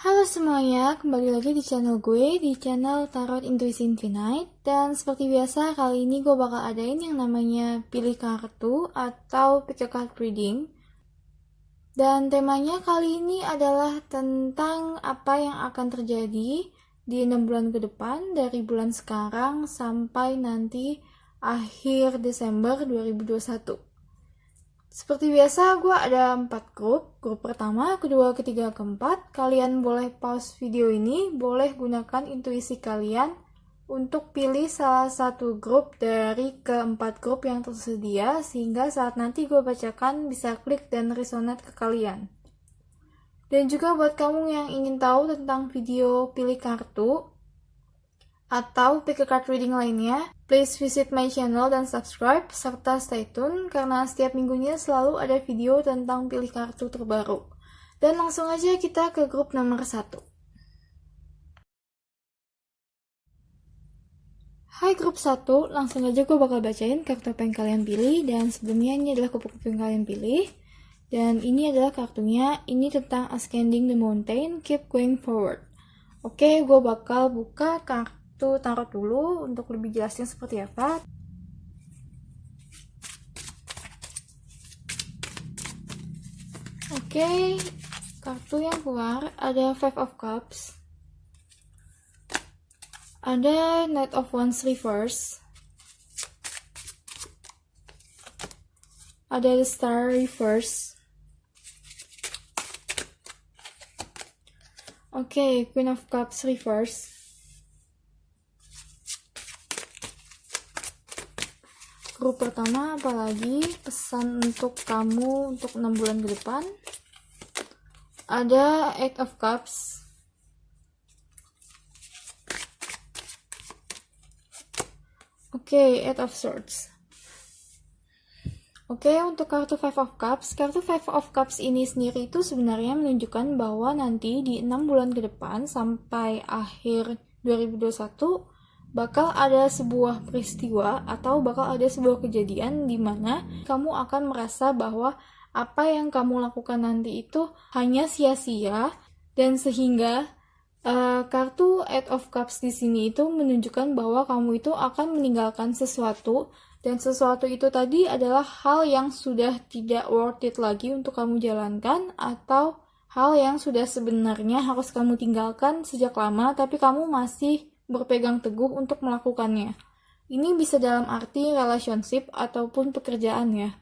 Halo semuanya, kembali lagi di channel gue, di channel Tarot Intuisi Infinite. Dan seperti biasa, kali ini gue bakal adain yang namanya pilih kartu atau pick a card reading. Dan temanya kali ini adalah tentang apa yang akan terjadi di 6 bulan ke depan, dari bulan sekarang sampai nanti akhir Desember 2021. Seperti biasa, gue ada 4 grup. Grup pertama, kedua, ketiga, keempat. Kalian boleh pause video ini, boleh gunakan intuisi kalian untuk pilih salah satu grup dari keempat grup yang tersedia, sehingga saat nanti gue bacakan bisa klik dan resonate ke kalian. Dan juga buat kamu yang ingin tahu tentang video pilih kartu atau pick a card reading lainnya, please visit my channel dan subscribe, serta stay tune karena setiap minggunya selalu ada video tentang pilih kartu terbaru. Dan langsung aja kita ke grup nomor 1. Hai grup 1, langsung aja gue bakal bacain kartu apa yang kalian pilih. Dan sebelumnya ini adalah kupu-kupu yang kalian pilih. Dan ini adalah kartunya, ini tentang Ascending the Mountain, Keep Going Forward. Oke, gue bakal buka kartu tarot dulu untuk lebih jelasnya seperti apa. Oke, kartu yang keluar ada Five of Cups, ada Knight of Wands reverse, ada The Star reverse. Oke, Queen of Cups reverse. Grup pertama, apalagi pesan untuk kamu untuk 6 bulan ke depan. Ada Eight of Cups. Oke, Eight of Swords. Oke, untuk kartu Five of Cups. Kartu Five of Cups ini sendiri itu sebenarnya menunjukkan bahwa nanti di 6 bulan ke depan sampai akhir 2021 bakal ada sebuah peristiwa atau bakal ada sebuah kejadian di mana kamu akan merasa bahwa apa yang kamu lakukan nanti itu hanya sia-sia, dan sehingga kartu Eight of Cups di sini itu menunjukkan bahwa kamu itu akan meninggalkan sesuatu, dan sesuatu itu tadi adalah hal yang sudah tidak worth it lagi untuk kamu jalankan, atau hal yang sudah sebenarnya harus kamu tinggalkan sejak lama tapi kamu masih berpegang teguh untuk melakukannya. Ini bisa dalam arti relationship ataupun pekerjaan ya.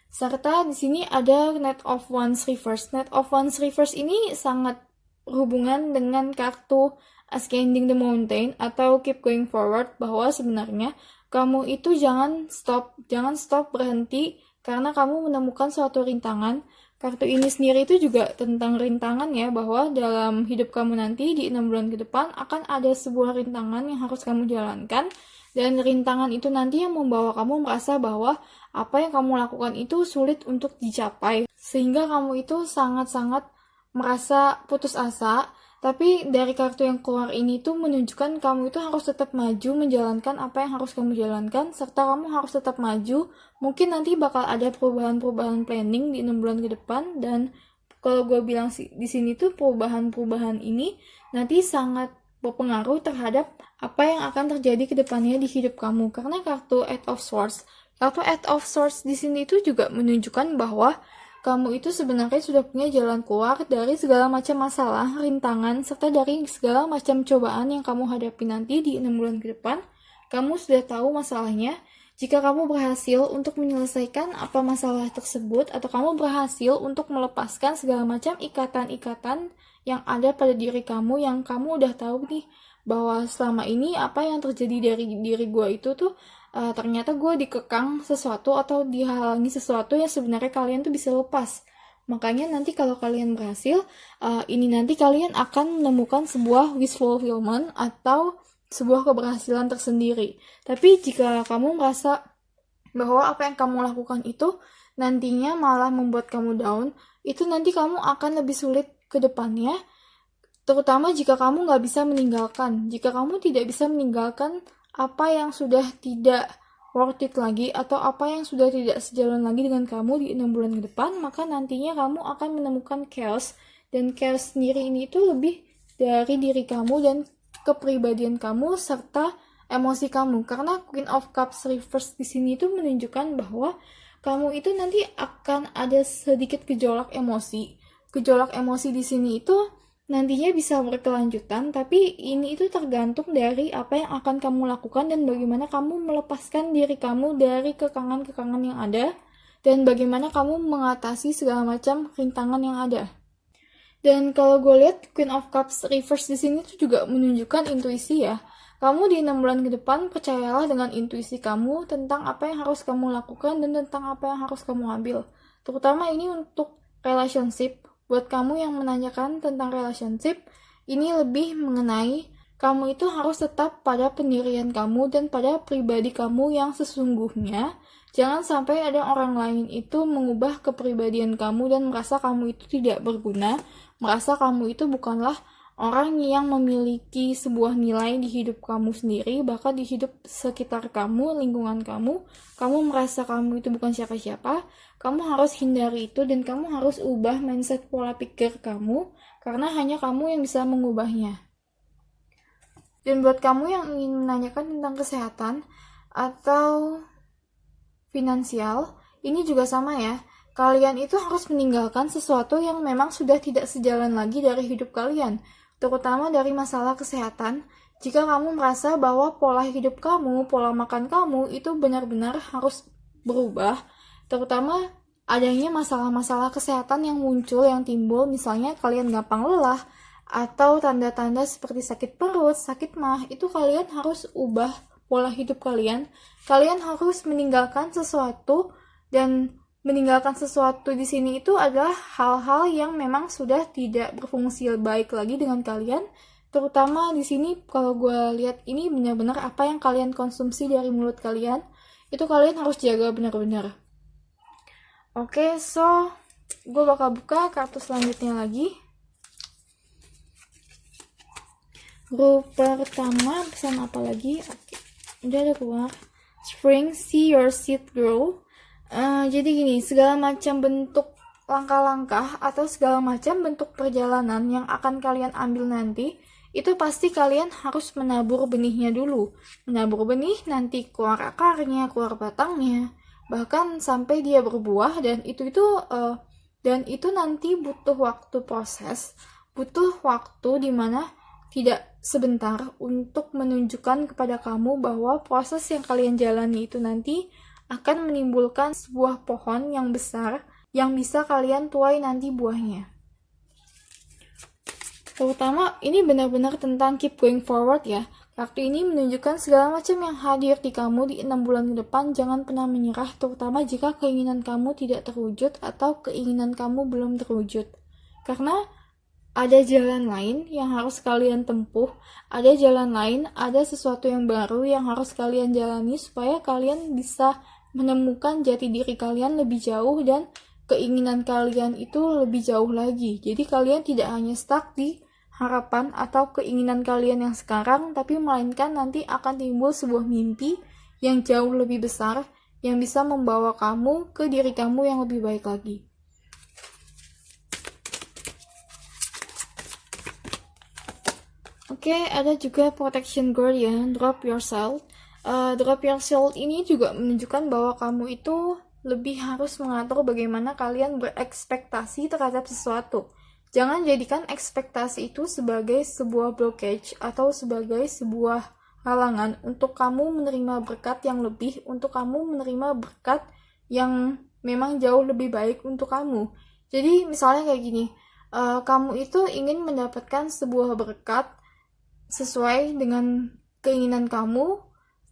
Serta di sini ada Knight of Wands reverse. Knight of Wands reverse ini sangat berhubungan dengan kartu Ascending the Mountain atau Keep Going Forward, bahwa sebenarnya kamu itu jangan stop berhenti karena kamu menemukan suatu rintangan. Kartu ini sendiri itu juga tentang rintangan ya, bahwa dalam hidup kamu nanti di 6 bulan ke depan akan ada sebuah rintangan yang harus kamu jalankan, dan rintangan itu nanti yang membawa kamu merasa bahwa apa yang kamu lakukan itu sulit untuk dicapai, sehingga kamu itu sangat-sangat merasa putus asa. Tapi dari kartu yang keluar ini tuh menunjukkan kamu itu harus tetap maju menjalankan apa yang harus kamu jalankan, serta kamu harus tetap maju. Mungkin nanti bakal ada perubahan-perubahan planning di 6 bulan ke depan, dan kalau gue bilang di sini tuh perubahan-perubahan ini nanti sangat berpengaruh terhadap apa yang akan terjadi ke depannya di hidup kamu. Karena kartu Eight of Swords di sini itu juga menunjukkan bahwa kamu itu sebenarnya sudah punya jalan keluar dari segala macam masalah, rintangan, serta dari segala macam cobaan yang kamu hadapi nanti di 6 bulan ke depan. Kamu sudah tahu masalahnya. Jika kamu berhasil untuk menyelesaikan apa masalah tersebut, atau kamu berhasil untuk melepaskan segala macam ikatan-ikatan yang ada pada diri kamu, yang kamu udah tahu nih, bahwa selama ini apa yang terjadi dari diri gue itu tuh ternyata gue dikekang sesuatu atau dihalangi sesuatu yang sebenarnya kalian tuh bisa lepas. Makanya nanti kalau kalian berhasil, ini nanti kalian akan menemukan sebuah wish fulfillment atau sebuah keberhasilan tersendiri. Tapi jika kamu merasa bahwa apa yang kamu lakukan itu nantinya malah membuat kamu down, itu nanti kamu akan lebih sulit ke depannya, terutama jika kamu nggak bisa meninggalkan. Jika kamu tidak bisa meninggalkan apa yang sudah tidak worth it lagi, atau apa yang sudah tidak sejalan lagi dengan kamu di 6 bulan ke depan, maka nantinya kamu akan menemukan chaos Dan care sendiri ini itu lebih dari diri kamu dan kepribadian kamu serta emosi kamu. Karena Queen of Cups reverse di sini itu menunjukkan bahwa kamu itu nanti akan ada sedikit gejolak emosi. Gejolak emosi di sini itu nantinya bisa berkelanjutan, tapi ini itu tergantung dari apa yang akan kamu lakukan dan bagaimana kamu melepaskan diri kamu dari kekangan-kekangan yang ada dan bagaimana kamu mengatasi segala macam rintangan yang ada. Dan kalau gue lihat Queen of Cups reverse di sini tuh juga menunjukkan intuisi ya. Kamu di 6 bulan ke depan percayalah dengan intuisi kamu tentang apa yang harus kamu lakukan dan tentang apa yang harus kamu ambil. Terutama ini untuk relationship. Buat kamu yang menanyakan tentang relationship, ini lebih mengenai kamu itu harus tetap pada pendirian kamu dan pada pribadi kamu yang sesungguhnya. Jangan sampai ada orang lain itu mengubah kepribadian kamu dan merasa kamu itu tidak berguna, merasa kamu itu bukanlah orang yang memiliki sebuah nilai di hidup kamu sendiri, bahkan di hidup sekitar kamu, lingkungan kamu merasa kamu itu bukan siapa-siapa. Kamu harus hindari itu dan kamu harus ubah mindset pola pikir kamu, karena hanya kamu yang bisa mengubahnya. Dan buat kamu yang ingin menanyakan tentang kesehatan atau finansial, ini juga sama ya. Kalian itu harus meninggalkan sesuatu yang memang sudah tidak sejalan lagi dari hidup kalian, terutama dari masalah kesehatan. Jika kamu merasa bahwa pola hidup kamu, pola makan kamu itu benar-benar harus berubah, terutama adanya masalah-masalah kesehatan yang muncul, yang timbul, misalnya kalian gampang lelah, atau tanda-tanda seperti sakit perut, sakit mah, itu kalian harus ubah pola hidup kalian. Kalian harus meninggalkan sesuatu, dan meninggalkan sesuatu di sini itu adalah hal-hal yang memang sudah tidak berfungsi baik lagi dengan kalian. Terutama di sini kalau gue lihat ini benar-benar apa yang kalian konsumsi dari mulut kalian, itu kalian harus jaga benar-benar. Oke, so gue bakal buka kartu selanjutnya lagi. Grup pertama, pesan apa lagi? Oke, udah ada keluar. Spring, see your seed grow. Jadi gini, segala macam bentuk langkah-langkah atau segala macam bentuk perjalanan yang akan kalian ambil nanti, itu pasti kalian harus menabur benihnya dulu. Menabur benih, nanti keluar akarnya, keluar batangnya, bahkan sampai dia berbuah, dan itu nanti butuh waktu proses, butuh waktu dimana tidak sebentar untuk menunjukkan kepada kamu bahwa proses yang kalian jalani itu nanti akan menimbulkan sebuah pohon yang besar yang bisa kalian tuai nanti buahnya. Terutama ini benar-benar tentang keep going forward ya. Kartu ini menunjukkan segala macam yang hadir di kamu di 6 bulan ke depan. Jangan pernah menyerah, terutama jika keinginan kamu tidak terwujud atau keinginan kamu belum terwujud. Karena ada jalan lain yang harus kalian tempuh, ada jalan lain, ada sesuatu yang baru yang harus kalian jalani supaya kalian bisa menemukan jati diri kalian lebih jauh dan keinginan kalian itu lebih jauh lagi. Jadi kalian tidak hanya stuck di harapan atau keinginan kalian yang sekarang, tapi melainkan nanti akan timbul sebuah mimpi yang jauh lebih besar yang bisa membawa kamu ke diri kamu yang lebih baik lagi. Oke, ada juga Protection Guardian, Drop Yourself. Drop Yourself ini juga menunjukkan bahwa kamu itu lebih harus mengatur bagaimana kalian berekspektasi terhadap sesuatu. Jangan jadikan ekspektasi itu sebagai sebuah blockage atau sebagai sebuah halangan untuk kamu menerima berkat yang lebih, untuk kamu menerima berkat yang memang jauh lebih baik untuk kamu. Jadi misalnya kayak gini, kamu itu ingin mendapatkan sebuah berkat sesuai dengan keinginan kamu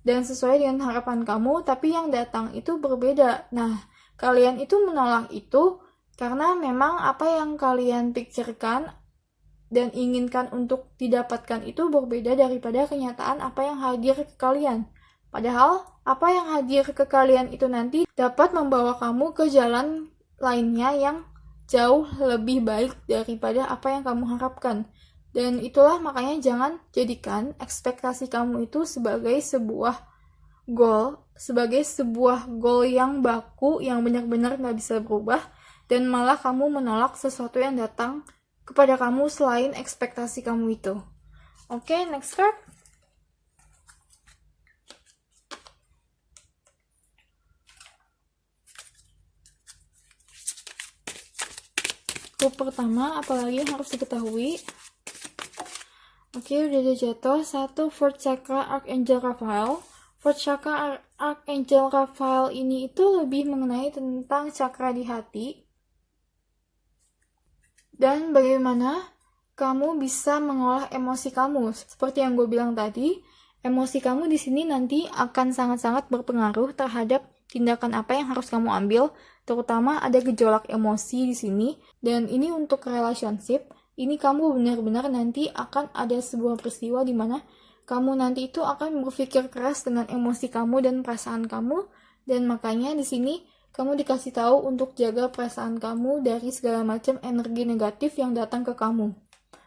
dan sesuai dengan harapan kamu, tapi yang datang itu berbeda. Nah, kalian itu menolak itu karena memang apa yang kalian pikirkan dan inginkan untuk didapatkan itu berbeda daripada kenyataan apa yang hadir ke kalian. Padahal, apa yang hadir ke kalian itu nanti dapat membawa kamu ke jalan lainnya yang jauh lebih baik daripada apa yang kamu harapkan. Dan itulah makanya jangan jadikan ekspektasi kamu itu sebagai sebuah goal yang baku, yang benar-benar gak bisa berubah, dan malah kamu menolak sesuatu yang datang kepada kamu selain ekspektasi kamu itu. Oke, next card. Grup pertama, apalagi yang harus diketahui? Oke, udah ada jatuh. 1, Fourth Chakra Archangel Raphael. Fourth Chakra Archangel Raphael ini itu lebih mengenai tentang chakra di hati dan bagaimana kamu bisa mengolah emosi kamu. Seperti yang gue bilang tadi, emosi kamu di sini nanti akan sangat-sangat berpengaruh terhadap tindakan apa yang harus kamu ambil, terutama ada gejolak emosi di sini. Dan ini untuk relationship, ini kamu benar-benar nanti akan ada sebuah peristiwa di mana kamu nanti itu akan berpikir keras dengan emosi kamu dan perasaan kamu, dan makanya di sini kamu dikasih tahu untuk jaga perasaan kamu dari segala macam energi negatif yang datang ke kamu.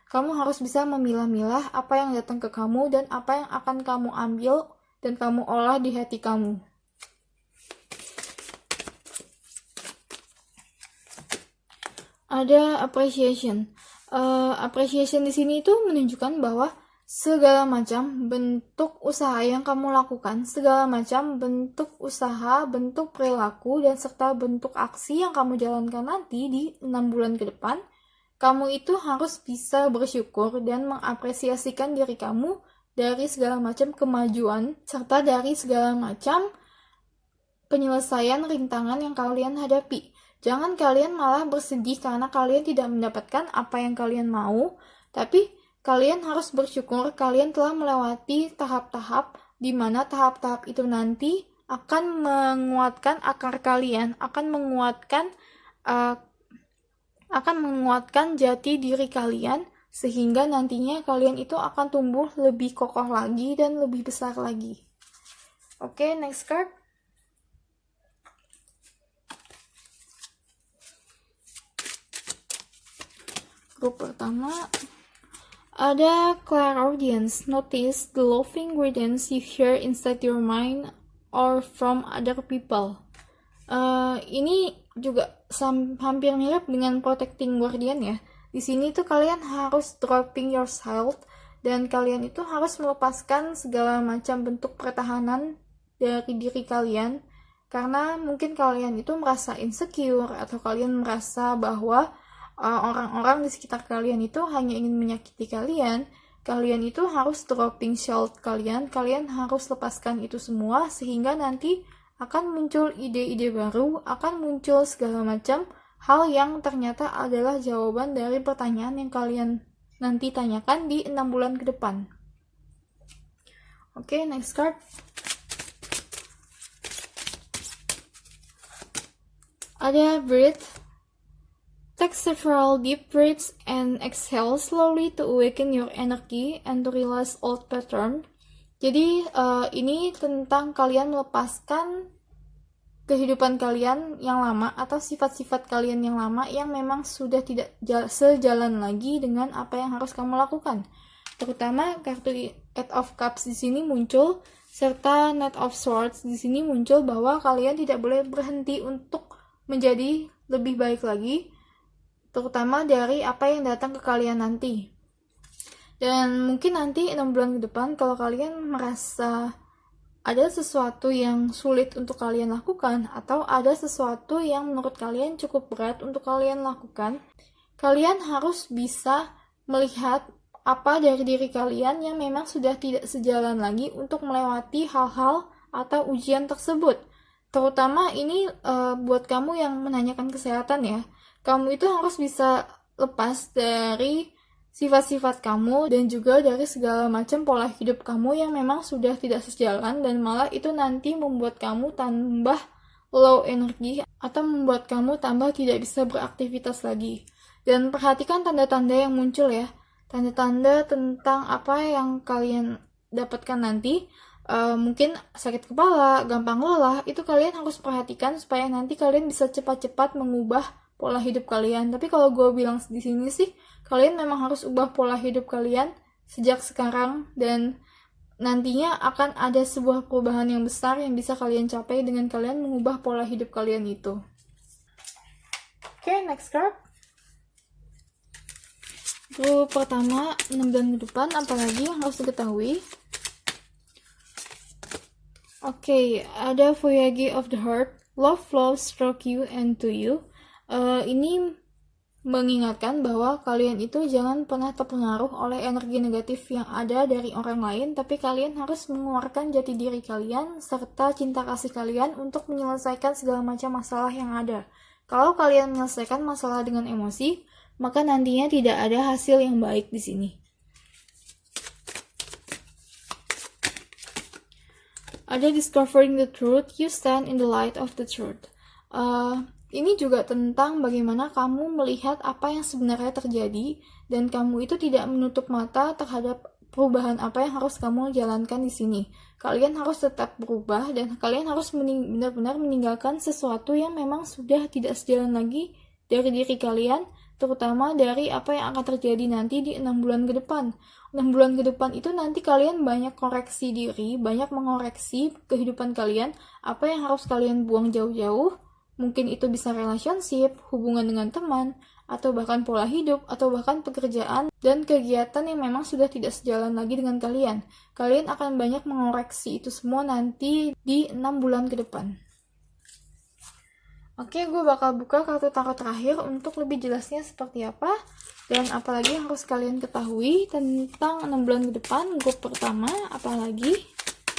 Kamu harus bisa memilah-milah apa yang datang ke kamu dan apa yang akan kamu ambil dan kamu olah di hati kamu. Ada appreciation. Appreciation di sini itu menunjukkan bahwa segala macam bentuk usaha yang kamu lakukan, segala macam bentuk usaha, bentuk perilaku, dan serta bentuk aksi yang kamu jalankan nanti di 6 bulan ke depan, kamu itu harus bisa bersyukur dan mengapresiasikan diri kamu dari segala macam kemajuan, serta dari segala macam penyelesaian rintangan yang kalian hadapi. Jangan kalian malah bersedih karena kalian tidak mendapatkan apa yang kalian mau, tapi kalian harus bersyukur kalian telah melewati tahap-tahap di mana tahap-tahap itu nanti akan menguatkan akar kalian, akan menguatkan jati diri kalian, sehingga nantinya kalian itu akan tumbuh lebih kokoh lagi dan lebih besar lagi. Oke, next card. Grup pertama ada clairaudience. Notice the loving ingredients you hear inside your mind or from other people. Ini juga hampir mirip dengan protecting guardian ya. Di sini tuh kalian harus dropping yourself dan kalian itu harus melepaskan segala macam bentuk pertahanan dari diri kalian, karena mungkin kalian itu merasa insecure atau kalian merasa bahwa orang-orang di sekitar kalian itu hanya ingin menyakiti kalian. Kalian itu harus dropping shield kalian harus lepaskan itu semua, sehingga nanti akan muncul ide-ide baru, akan muncul segala macam hal yang ternyata adalah jawaban dari pertanyaan yang kalian nanti tanyakan di 6 bulan ke depan. Oke, next card. Ada breathe. Take several deep breaths and exhale slowly to awaken your energy and to realize old pattern. Jadi ini tentang kalian melepaskan kehidupan kalian yang lama atau sifat-sifat kalian yang lama yang memang sudah tidak sejalan lagi dengan apa yang harus kamu lakukan. Terutama kartu Eight of Cups di sini muncul, serta Knight of Swords di sini muncul bahwa kalian tidak boleh berhenti untuk menjadi lebih baik lagi, terutama dari apa yang datang ke kalian nanti. Dan mungkin nanti 6 bulan ke depan kalau kalian merasa ada sesuatu yang sulit untuk kalian lakukan, atau ada sesuatu yang menurut kalian cukup berat untuk kalian lakukan, kalian harus bisa melihat apa dari diri kalian yang memang sudah tidak sejalan lagi untuk melewati hal-hal atau ujian tersebut. Terutama ini buat kamu yang menanyakan kesehatan ya. Kamu itu harus bisa lepas dari sifat-sifat kamu dan juga dari segala macam pola hidup kamu yang memang sudah tidak sejalan, dan malah itu nanti membuat kamu tambah low energi atau membuat kamu tambah tidak bisa beraktivitas lagi. Dan perhatikan tanda-tanda yang muncul ya. Tanda-tanda tentang apa yang kalian dapatkan nanti. Mungkin sakit kepala, gampang lelah, itu kalian harus perhatikan supaya nanti kalian bisa cepat-cepat mengubah pola hidup kalian. Tapi kalau gue bilang di sini sih, kalian memang harus ubah pola hidup kalian sejak sekarang, dan nantinya akan ada sebuah perubahan yang besar yang bisa kalian capai dengan kalian mengubah pola hidup kalian itu. Oke, next card. Grup pertama 6 bulan ke depan, apalagi yang harus diketahui? Oke, ada Voyage of the Heart, Love Flows Stroke You and To You. Ini mengingatkan bahwa kalian itu jangan pernah terpengaruh oleh energi negatif yang ada dari orang lain, tapi kalian harus mengeluarkan jati diri kalian serta cinta kasih kalian untuk menyelesaikan segala macam masalah yang ada. Kalau kalian menyelesaikan masalah dengan emosi, maka nantinya tidak ada hasil yang baik di sini. Ada Discovering the Truth, You Stand in the Light of the Truth. Ini juga tentang bagaimana kamu melihat apa yang sebenarnya terjadi dan kamu itu tidak menutup mata terhadap perubahan apa yang harus kamu jalankan di sini. Kalian harus tetap berubah dan kalian harus benar-benar meninggalkan sesuatu yang memang sudah tidak sejalan lagi dari diri kalian, terutama dari apa yang akan terjadi nanti di 6 bulan ke depan. 6 bulan ke depan itu nanti kalian banyak koreksi diri, banyak mengoreksi kehidupan kalian, apa yang harus kalian buang jauh-jauh. Mungkin itu bisa relationship, hubungan dengan teman, atau bahkan pola hidup, atau bahkan pekerjaan dan kegiatan yang memang sudah tidak sejalan lagi dengan kalian. Kalian akan banyak mengoreksi itu semua nanti di 6 bulan ke depan. Oke, gue bakal buka kartu tarot terakhir untuk lebih jelasnya seperti apa dan apalagi yang harus kalian ketahui tentang 6 bulan ke depan. Grup pertama, apalagi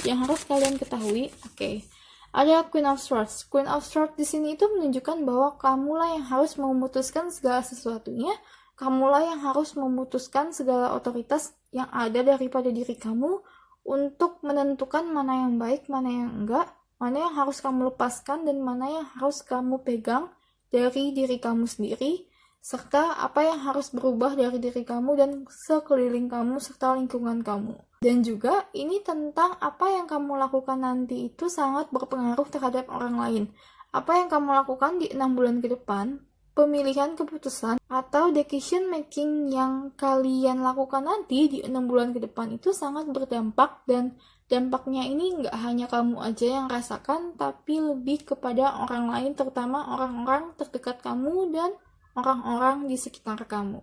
yang harus kalian ketahui. Oke. Ada Queen of Swords. Queen of Swords di sini itu menunjukkan bahwa kamulah yang harus memutuskan segala sesuatunya. Kamulah yang harus memutuskan segala otoritas yang ada daripada diri kamu untuk menentukan mana yang baik, mana yang enggak, mana yang harus kamu lepaskan dan mana yang harus kamu pegang dari diri kamu sendiri, serta apa yang harus berubah dari diri kamu dan sekeliling kamu serta lingkungan kamu. Dan juga ini tentang apa yang kamu lakukan nanti itu sangat berpengaruh terhadap orang lain. Apa yang kamu lakukan di 6 bulan ke depan, pemilihan keputusan atau decision making yang kalian lakukan nanti di 6 bulan ke depan itu sangat berdampak dan dampaknya ini nggak hanya kamu aja yang rasakan, tapi lebih kepada orang lain, terutama orang-orang terdekat kamu dan orang-orang di sekitar kamu.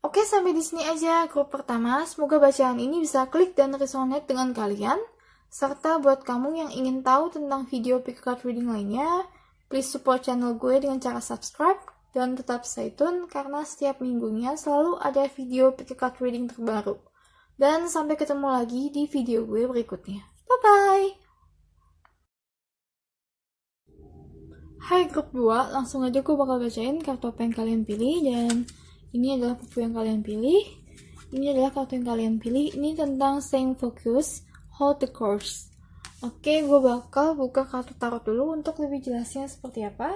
Oke, sampai di sini aja grup pertama. Semoga bacaan ini bisa klik dan resonate dengan kalian. Serta buat kamu yang ingin tahu tentang video pick card reading lainnya, please support channel gue dengan cara subscribe dan tetap stay tune karena setiap minggunya selalu ada video pick card reading terbaru. Dan sampai ketemu lagi di video gue berikutnya. Bye-bye! Hai grup 2, langsung aja gue bakal bacain kartu apa yang kalian pilih dan ini adalah buku yang kalian pilih. Ini adalah kartu yang kalian pilih. Ini tentang staying focus, hold the course. Oke, gue bakal buka kartu tarot dulu untuk lebih jelasnya seperti apa.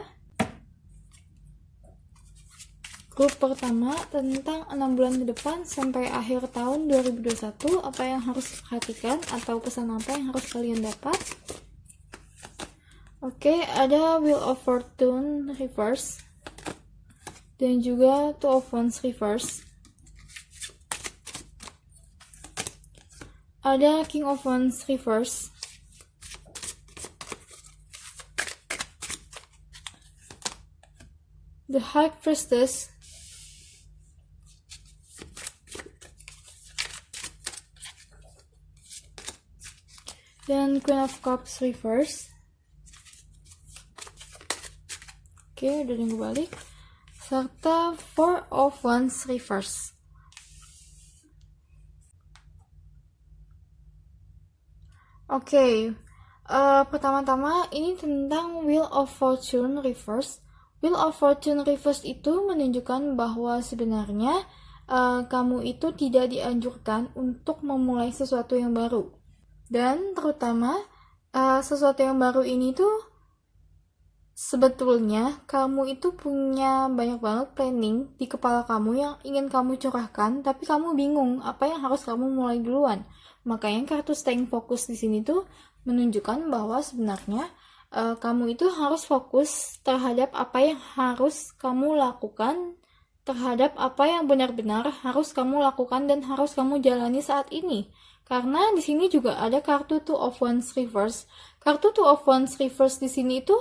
Grup pertama tentang 6 bulan ke depan sampai akhir tahun 2021. Apa yang harus diperhatikan atau pesan apa yang harus kalian dapat. Oke, ada Wheel of Fortune reverse. Dan juga Two of Wands reverse. Ada King of Wands reverse. The High Priestess. Dan Queen of Cups reverse. Oke, udah nunggu balik. Serta Four of Wands reverse. Oke, pertama-tama ini tentang Wheel of Fortune reverse. Wheel of Fortune reverse itu menunjukkan bahwa sebenarnya kamu itu tidak dianjurkan untuk memulai sesuatu yang baru. Dan terutama sesuatu yang baru ini tuh sebetulnya kamu itu punya banyak banget planning di kepala kamu yang ingin kamu curahkan, tapi kamu bingung apa yang harus kamu mulai duluan. Makanya kartu staying focus di sini tuh menunjukkan bahwa sebenarnya kamu itu harus fokus terhadap apa yang harus kamu lakukan, terhadap apa yang benar-benar harus kamu lakukan dan harus kamu jalani saat ini. Karena di sini juga ada kartu Two of Wands reverse. Kartu Two of Wands reverse di sini itu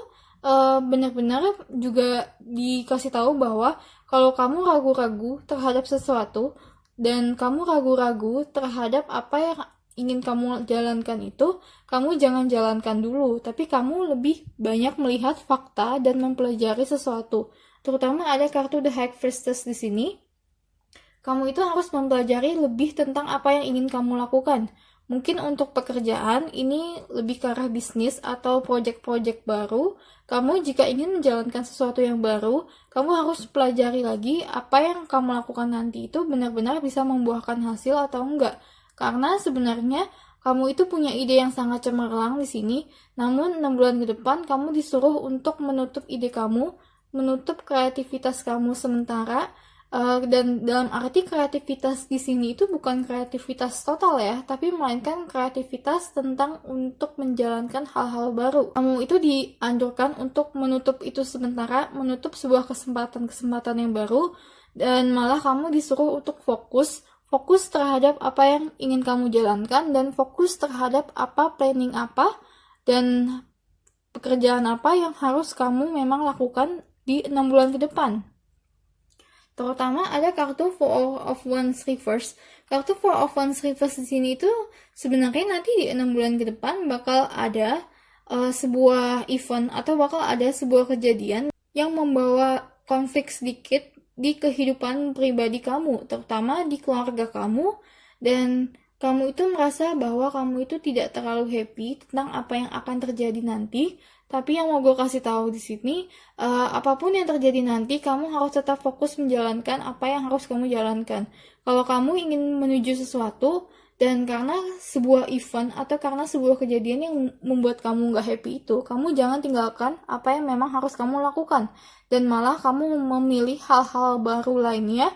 benar-benar juga dikasih tahu bahwa kalau kamu ragu-ragu terhadap sesuatu dan kamu ragu-ragu terhadap apa yang ingin kamu jalankan itu, kamu jangan jalankan dulu, tapi kamu lebih banyak melihat fakta dan mempelajari sesuatu. Terutama ada kartu The High Priestess di sini. Kamu itu harus mempelajari lebih tentang apa yang ingin kamu lakukan. Mungkin untuk pekerjaan, ini lebih ke arah bisnis atau project-project baru. Kamu jika ingin menjalankan sesuatu yang baru, kamu harus pelajari lagi apa yang kamu lakukan nanti itu benar-benar bisa membuahkan hasil atau enggak. Karena sebenarnya kamu itu punya ide yang sangat cemerlang di sini, namun 6 bulan ke depan kamu disuruh untuk menutup ide kamu, menutup kreativitas kamu sementara. Dan dalam arti kreativitas di sini itu bukan kreativitas total ya, tapi melainkan kreativitas tentang untuk menjalankan hal-hal baru. Kamu itu dianjurkan untuk menutup itu sementara, menutup sebuah kesempatan-kesempatan yang baru, dan malah kamu disuruh untuk fokus terhadap apa yang ingin kamu jalankan, dan fokus terhadap apa planning apa, dan pekerjaan apa yang harus kamu memang lakukan di 6 bulan ke depan. Terutama ada kartu Four of Wands Reverse. Kartu Four of Wands Reverse di sini itu sebenarnya nanti di 6 bulan ke depan bakal ada sebuah event atau bakal ada sebuah kejadian yang membawa konflik sedikit di kehidupan pribadi kamu, terutama di keluarga kamu, dan kamu itu merasa bahwa kamu itu tidak terlalu happy tentang apa yang akan terjadi nanti. Tapi yang mau gue kasih tahu di sini, apapun yang terjadi nanti, kamu harus tetap fokus menjalankan apa yang harus kamu jalankan. Kalau kamu ingin menuju sesuatu, dan karena sebuah event atau karena sebuah kejadian yang membuat kamu gak happy itu, kamu jangan tinggalkan apa yang memang harus kamu lakukan. Dan malah kamu memilih hal-hal baru lainnya,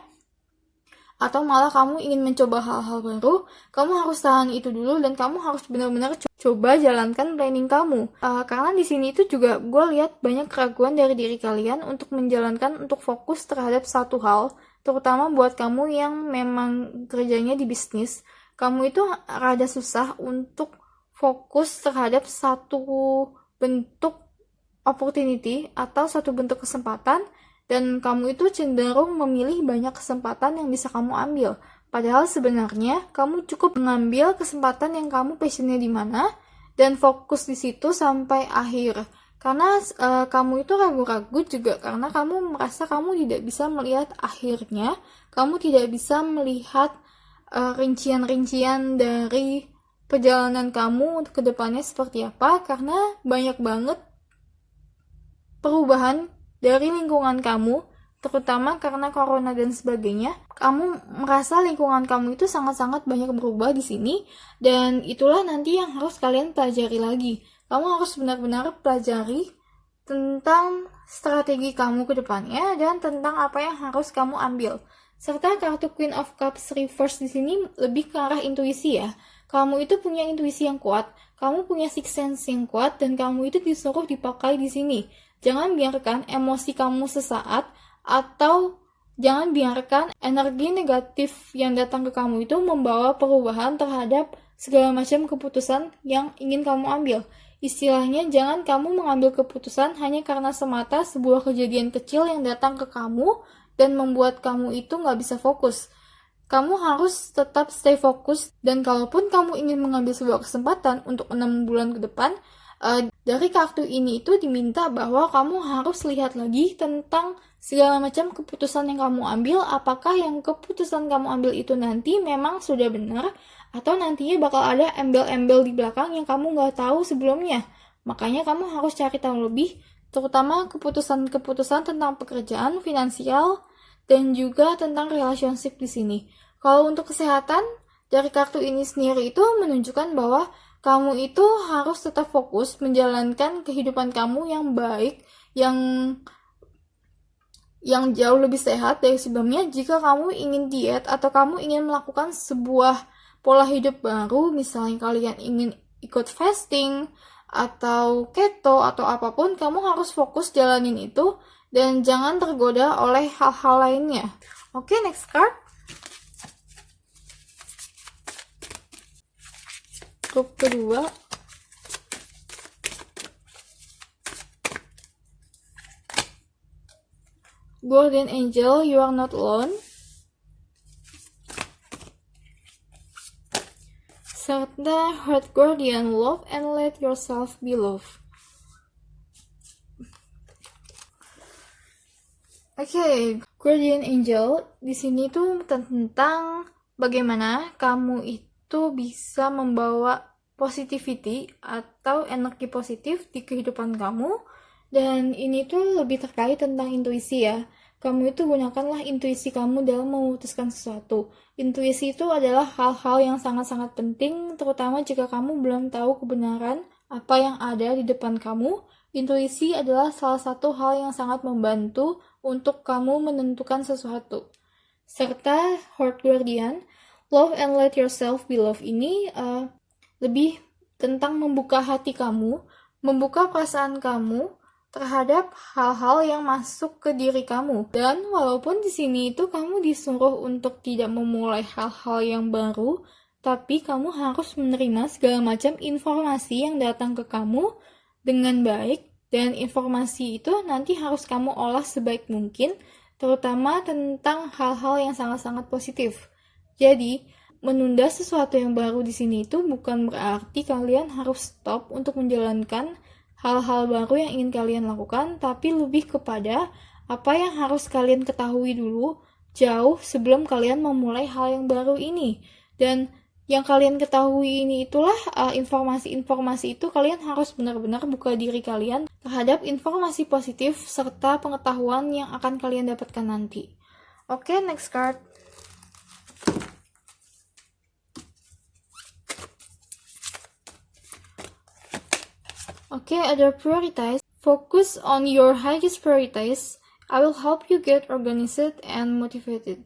atau malah kamu ingin mencoba hal-hal baru, kamu harus tahan itu dulu dan kamu harus benar-benar coba jalankan planning kamu. Karena di sini itu juga gue lihat banyak keraguan dari diri kalian untuk menjalankan, untuk fokus terhadap satu hal, terutama buat kamu yang memang kerjanya di bisnis. Kamu itu rada susah untuk fokus terhadap satu bentuk opportunity atau satu bentuk kesempatan, dan kamu itu cenderung memilih banyak kesempatan yang bisa kamu ambil. Padahal sebenarnya kamu cukup mengambil kesempatan yang kamu passionnya di mana dan fokus di situ sampai akhir. Karena kamu itu ragu-ragu juga karena kamu merasa kamu tidak bisa melihat akhirnya, kamu tidak bisa melihat rincian-rincian dari perjalanan kamu ke depannya seperti apa, karena banyak banget perubahan dari lingkungan kamu, terutama karena corona dan sebagainya. Kamu merasa lingkungan kamu itu sangat-sangat banyak berubah di sini, dan itulah nanti yang harus kalian pelajari lagi. Kamu harus benar-benar pelajari tentang strategi kamu ke depannya dan tentang apa yang harus kamu ambil. Serta kartu Queen of Cups Reverse di sini lebih ke arah intuisi ya. Kamu itu punya intuisi yang kuat, kamu punya sixth sense yang kuat, dan kamu itu disuruh dipakai di sini. Jangan biarkan emosi kamu sesaat, atau jangan biarkan energi negatif yang datang ke kamu itu membawa perubahan terhadap segala macam keputusan yang ingin kamu ambil. Istilahnya, jangan kamu mengambil keputusan hanya karena semata sebuah kejadian kecil yang datang ke kamu dan membuat kamu itu nggak bisa fokus. Kamu harus tetap stay fokus, dan kalaupun kamu ingin mengambil sebuah kesempatan untuk 6 bulan ke depan, dari kartu ini itu diminta bahwa kamu harus lihat lagi tentang segala macam keputusan yang kamu ambil, apakah yang keputusan kamu ambil itu nanti memang sudah benar, atau nantinya bakal ada embel-embel di belakang yang kamu nggak tahu sebelumnya. Makanya kamu harus cari tahu lebih, terutama keputusan-keputusan tentang pekerjaan, finansial, dan juga tentang relationship di sini. Kalau untuk kesehatan, dari kartu ini sendiri itu menunjukkan bahwa kamu itu harus tetap fokus menjalankan kehidupan kamu yang baik, yang jauh lebih sehat dari sebelumnya. Jika kamu ingin diet atau kamu ingin melakukan sebuah pola hidup baru, misalnya kalian ingin ikut fasting atau keto atau apapun, kamu harus fokus jalanin itu dan jangan tergoda oleh hal-hal lainnya. Oke, next card. Grup kedua. Guardian angel, you are not alone. Serta heart guardian, love and let yourself be loved. Oke, guardian angel di sini tuh tentang bagaimana kamu itu bisa membawa positivity atau energi positif di kehidupan kamu, dan ini tuh lebih terkait tentang intuisi ya. Kamu itu gunakanlah intuisi kamu dalam memutuskan sesuatu. Intuisi itu adalah hal-hal yang sangat-sangat penting, terutama jika kamu belum tahu kebenaran apa yang ada di depan kamu. Intuisi adalah salah satu hal yang sangat membantu untuk kamu menentukan sesuatu. Serta heart guardian, love and let yourself be loved ini lebih tentang membuka hati kamu, membuka perasaan kamu terhadap hal-hal yang masuk ke diri kamu. Dan walaupun di sini itu kamu disuruh untuk tidak memulai hal-hal yang baru, tapi kamu harus menerima segala macam informasi yang datang ke kamu dengan baik, dan informasi itu nanti harus kamu olah sebaik mungkin, terutama tentang hal-hal yang sangat-sangat positif. Jadi, menunda sesuatu yang baru di sini itu bukan berarti kalian harus stop untuk menjalankan hal-hal baru yang ingin kalian lakukan, tapi lebih kepada apa yang harus kalian ketahui dulu jauh sebelum kalian memulai hal yang baru ini. Dan yang kalian ketahui ini itulah informasi-informasi itu kalian harus benar-benar buka diri kalian terhadap informasi positif serta pengetahuan yang akan kalian dapatkan nanti. Oke, next card. Oke, ada prioritize. Focus on your highest priorities. I will help you get organized and motivated.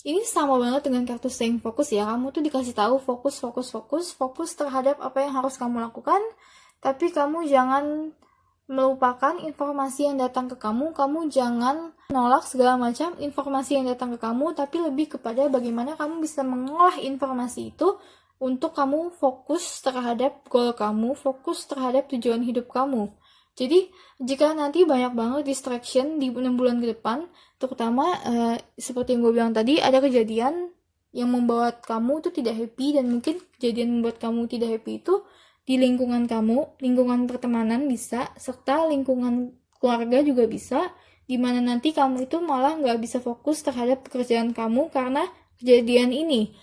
Ini sama banget dengan kartu staying focus ya. Kamu tuh dikasih tahu fokus terhadap apa yang harus kamu lakukan, tapi kamu jangan melupakan informasi yang datang ke kamu. Kamu jangan menolak segala macam informasi yang datang ke kamu, tapi lebih kepada bagaimana kamu bisa mengolah informasi itu untuk kamu fokus terhadap goal kamu, fokus terhadap tujuan hidup kamu. Jadi, jika nanti banyak banget distraction di 6 bulan ke depan, terutama seperti yang gue bilang tadi, ada kejadian yang membuat kamu itu tidak happy, dan mungkin kejadian membuat kamu tidak happy itu di lingkungan kamu, lingkungan pertemanan bisa, serta lingkungan keluarga juga bisa, dimana nanti kamu itu malah nggak bisa fokus terhadap pekerjaan kamu karena kejadian ini.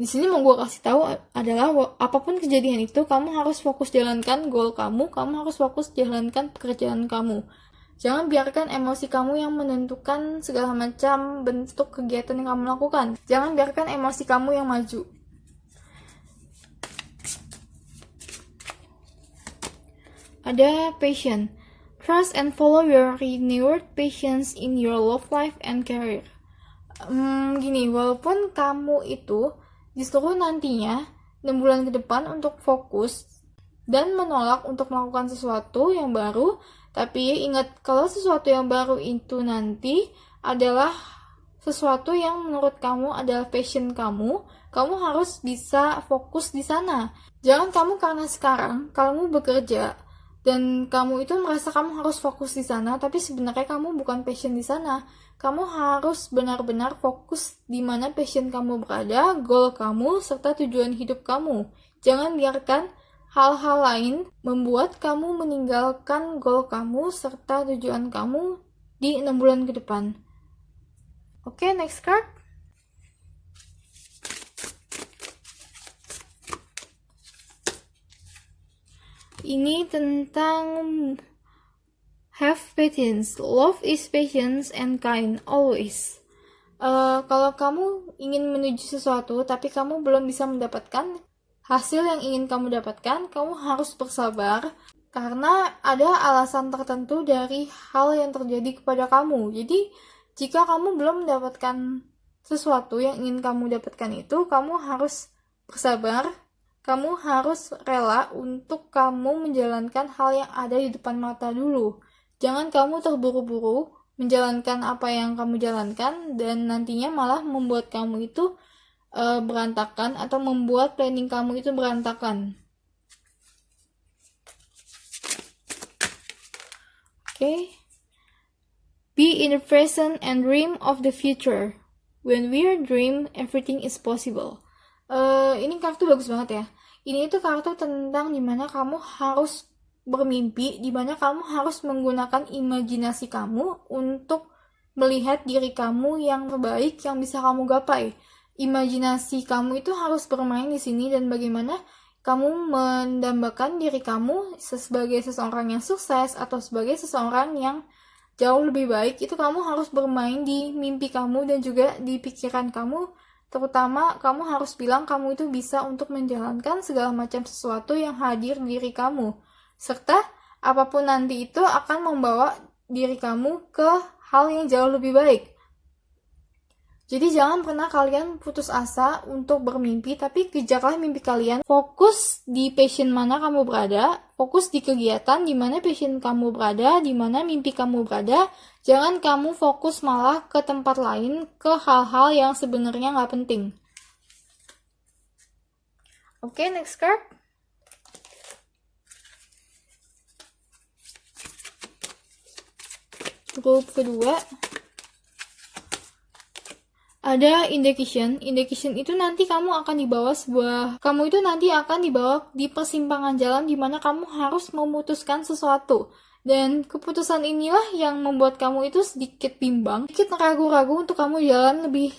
Di sini mau gue kasih tahu adalah apapun kejadian itu, kamu harus fokus jalankan goal kamu harus fokus jalankan pekerjaan kamu. Jangan biarkan emosi kamu yang menentukan segala macam bentuk kegiatan yang kamu lakukan. Jangan biarkan emosi kamu yang maju. Ada passion. Trust and follow your renewed passions in your love life and career. Gini, walaupun kamu itu disuruh nantinya 6 bulan ke depan untuk fokus dan menolak untuk melakukan sesuatu yang baru, tapi ingat kalau sesuatu yang baru itu nanti adalah sesuatu yang menurut kamu adalah passion kamu harus bisa fokus di sana. Jangan kamu karena sekarang kamu bekerja dan kamu itu merasa kamu harus fokus di sana, tapi sebenarnya kamu bukan passion di sana. Kamu harus benar-benar fokus di mana passion kamu berada, goal kamu, serta tujuan hidup kamu. Jangan biarkan hal-hal lain membuat kamu meninggalkan goal kamu serta tujuan kamu di 6 bulan ke depan. Oke, next card. Ini tentang have patience. Love is patience and kind always. Kalau kamu ingin menuju sesuatu tapi kamu belum bisa mendapatkan hasil yang ingin kamu dapatkan, kamu harus bersabar karena ada alasan tertentu dari hal yang terjadi kepada kamu. Jadi, jika kamu belum mendapatkan sesuatu yang ingin kamu dapatkan itu, kamu harus bersabar. Kamu harus rela untuk kamu menjalankan hal yang ada di depan mata dulu. Jangan kamu terburu-buru menjalankan apa yang kamu jalankan dan nantinya malah membuat kamu itu berantakan atau membuat planning kamu itu berantakan. Oke. Be in the present and dream of the future. When we are dream, everything is possible. Ini kartu bagus banget ya. Ini itu kartu tentang dimana kamu harus bermimpi, dimana kamu harus menggunakan imajinasi kamu untuk melihat diri kamu yang terbaik yang bisa kamu gapai. Imajinasi kamu itu harus bermain di sini, dan bagaimana kamu mendambakan diri kamu sebagai seseorang yang sukses atau sebagai seseorang yang jauh lebih baik, itu kamu harus bermain di mimpi kamu dan juga di pikiran kamu. Terutama kamu harus bilang kamu itu bisa untuk menjalankan segala macam sesuatu yang hadir di diri kamu. Serta apapun nanti itu akan membawa diri kamu ke hal yang jauh lebih baik. Jadi jangan pernah kalian putus asa untuk bermimpi, tapi kejarlah mimpi kalian. Fokus di passion mana kamu berada, fokus di kegiatan di mana passion kamu berada, di mana mimpi kamu berada. Jangan kamu fokus malah ke tempat lain, ke hal-hal yang sebenarnya nggak penting. Oke, next card. Grup kedua. Ada indication. Indication itu nanti kamu akan dibawa di persimpangan jalan di mana kamu harus memutuskan sesuatu. Dan keputusan inilah yang membuat kamu itu sedikit bimbang, sedikit ragu-ragu untuk kamu jalan lebih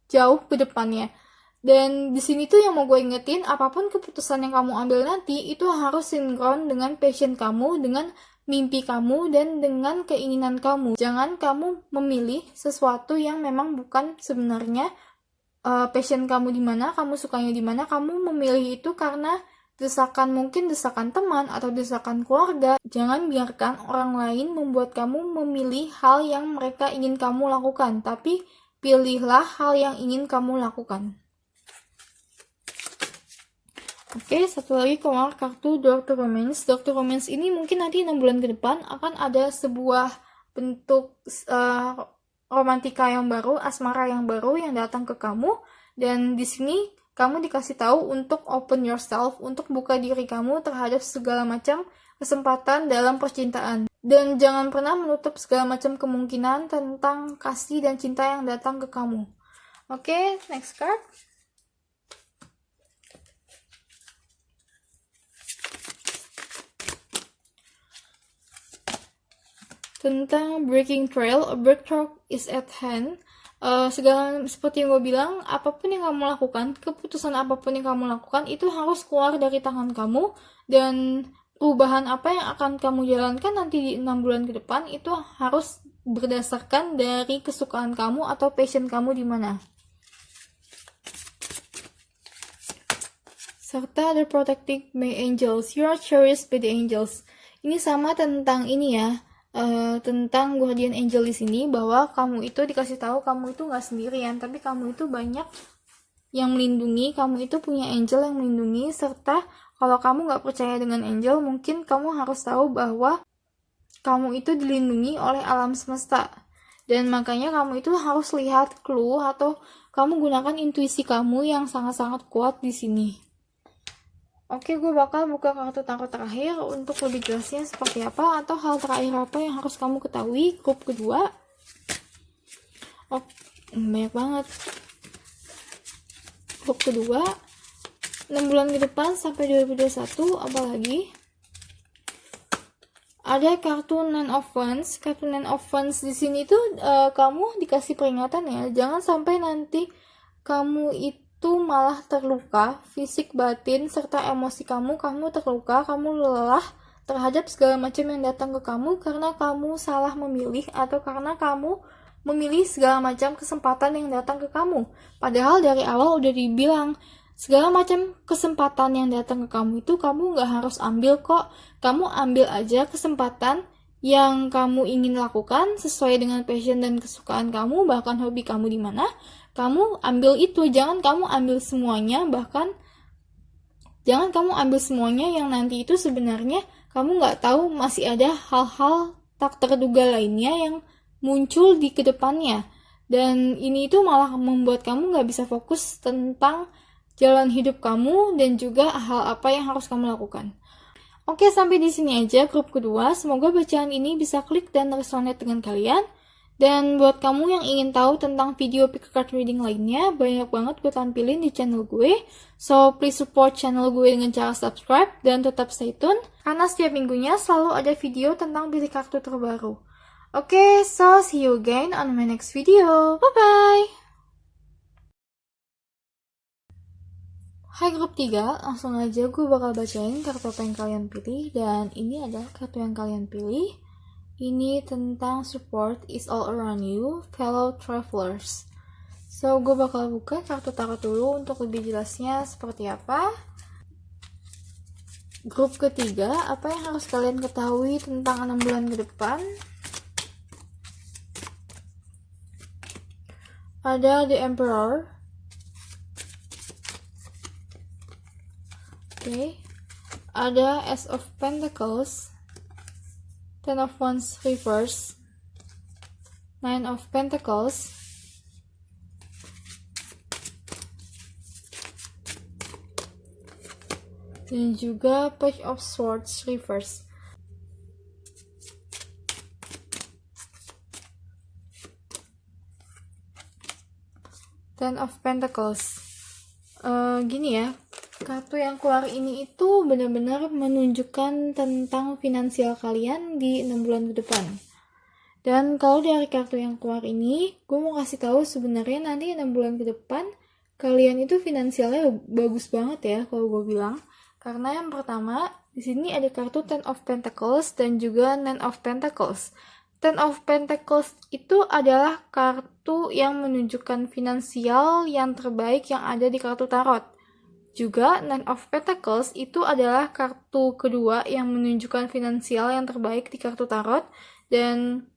jauh ke depannya. Dan di sini tuh yang mau gue ingetin, apapun keputusan yang kamu ambil nanti itu harus sinkron dengan passion kamu, dengan mimpi kamu, dan dengan keinginan kamu. Jangan kamu memilih sesuatu yang memang bukan sebenarnya passion kamu di mana, kamu sukanya di mana. Kamu memilih itu karena mungkin desakan teman atau desakan keluarga. Jangan biarkan orang lain membuat kamu memilih hal yang mereka ingin kamu lakukan, tapi pilihlah hal yang ingin kamu lakukan. Oke, satu lagi keluar kartu Door to Romance. Door to Romance ini mungkin nanti 6 bulan ke depan akan ada sebuah bentuk romantika yang baru, asmara yang baru yang datang ke kamu. Dan di sini kamu dikasih tahu untuk open yourself, untuk buka diri kamu terhadap segala macam kesempatan dalam percintaan. Dan jangan pernah menutup segala macam kemungkinan tentang kasih dan cinta yang datang ke kamu. Oke, next card. Tentang breaking trail, a breakthrough is at hand. Seperti yang gue bilang, apapun yang kamu lakukan, keputusan apapun yang kamu lakukan itu harus keluar dari tangan kamu, dan perubahan apa yang akan kamu jalankan nanti di 6 bulan ke depan itu harus berdasarkan dari kesukaan kamu atau passion kamu di mana. Serta the protecting by angels, you are cherished by the angels. Ini sama tentang ini ya. Tentang guardian angel di sini, bahwa kamu itu dikasih tahu kamu itu nggak sendirian, tapi kamu itu banyak yang melindungi, kamu itu punya angel yang melindungi. Serta kalau kamu nggak percaya dengan angel, mungkin kamu harus tahu bahwa kamu itu dilindungi oleh alam semesta, dan makanya kamu itu harus lihat clue atau kamu gunakan intuisi kamu yang sangat-sangat kuat di sini. Oke, gue bakal buka kartu tarot terakhir untuk lebih jelasnya seperti apa, atau hal terakhir apa yang harus kamu ketahui. Grup kedua. Banyak banget. Grup kedua, 6 bulan ke depan sampai 2021, apalagi? Ada kartu Nine of Wands. Kartu Nine of Wands di sini tuh kamu dikasih peringatan ya, jangan sampai nanti kamu itu malah terluka, fisik, batin, serta emosi kamu terluka, kamu lelah terhadap segala macam yang datang ke kamu karena kamu salah memilih, atau karena kamu memilih segala macam kesempatan yang datang ke kamu. Padahal dari awal udah dibilang, segala macam kesempatan yang datang ke kamu itu kamu nggak harus ambil kok. Kamu ambil aja kesempatan yang kamu ingin lakukan sesuai dengan passion dan kesukaan kamu, bahkan hobi kamu di mana. Kamu ambil itu, jangan kamu ambil semuanya, bahkan jangan kamu ambil semuanya yang nanti itu sebenarnya kamu nggak tahu masih ada hal-hal tak terduga lainnya yang muncul di kedepannya. Dan ini itu malah membuat kamu nggak bisa fokus tentang jalan hidup kamu dan juga hal apa yang harus kamu lakukan. Oke, sampai di sini aja grup kedua. Semoga bacaan ini bisa klik dan resonate dengan kalian. Dan buat kamu yang ingin tahu tentang video pick a card reading lainnya, banyak banget gue tampilin di channel gue. So, please support channel gue dengan cara subscribe dan tetap stay tune, karena setiap minggunya selalu ada video tentang pilih kartu terbaru. Oke, so see you again on my next video. Bye-bye! Hai grup 3, langsung aja gue bakal bacain kartu apa yang kalian pilih. Dan ini adalah kartu yang kalian pilih. Ini tentang support is all around you, fellow travelers. So, gue bakal buka kartu tarot dulu untuk lebih jelasnya seperti apa. Grup ketiga, apa yang harus kalian ketahui tentang 6 bulan ke depan? Ada The Emperor. Oke. Ada Ace of Pentacles. Ten of Wands reverse, Nine of Pentacles, dan juga Page of Swords reverse. Ten of Pentacles. Gini ya, kartu yang keluar ini itu benar-benar menunjukkan tentang finansial kalian di 6 bulan ke depan. Dan kalau dari kartu yang keluar ini, gue mau kasih tahu sebenarnya nanti 6 bulan ke depan kalian itu finansialnya bagus banget ya kalau gue bilang. Karena yang pertama, di sini ada kartu Ten of Pentacles dan juga Nine of Pentacles. Ten of Pentacles itu adalah kartu yang menunjukkan finansial yang terbaik yang ada di kartu tarot. Juga, Nine of Pentacles itu adalah kartu kedua yang menunjukkan finansial yang terbaik di kartu tarot. Dan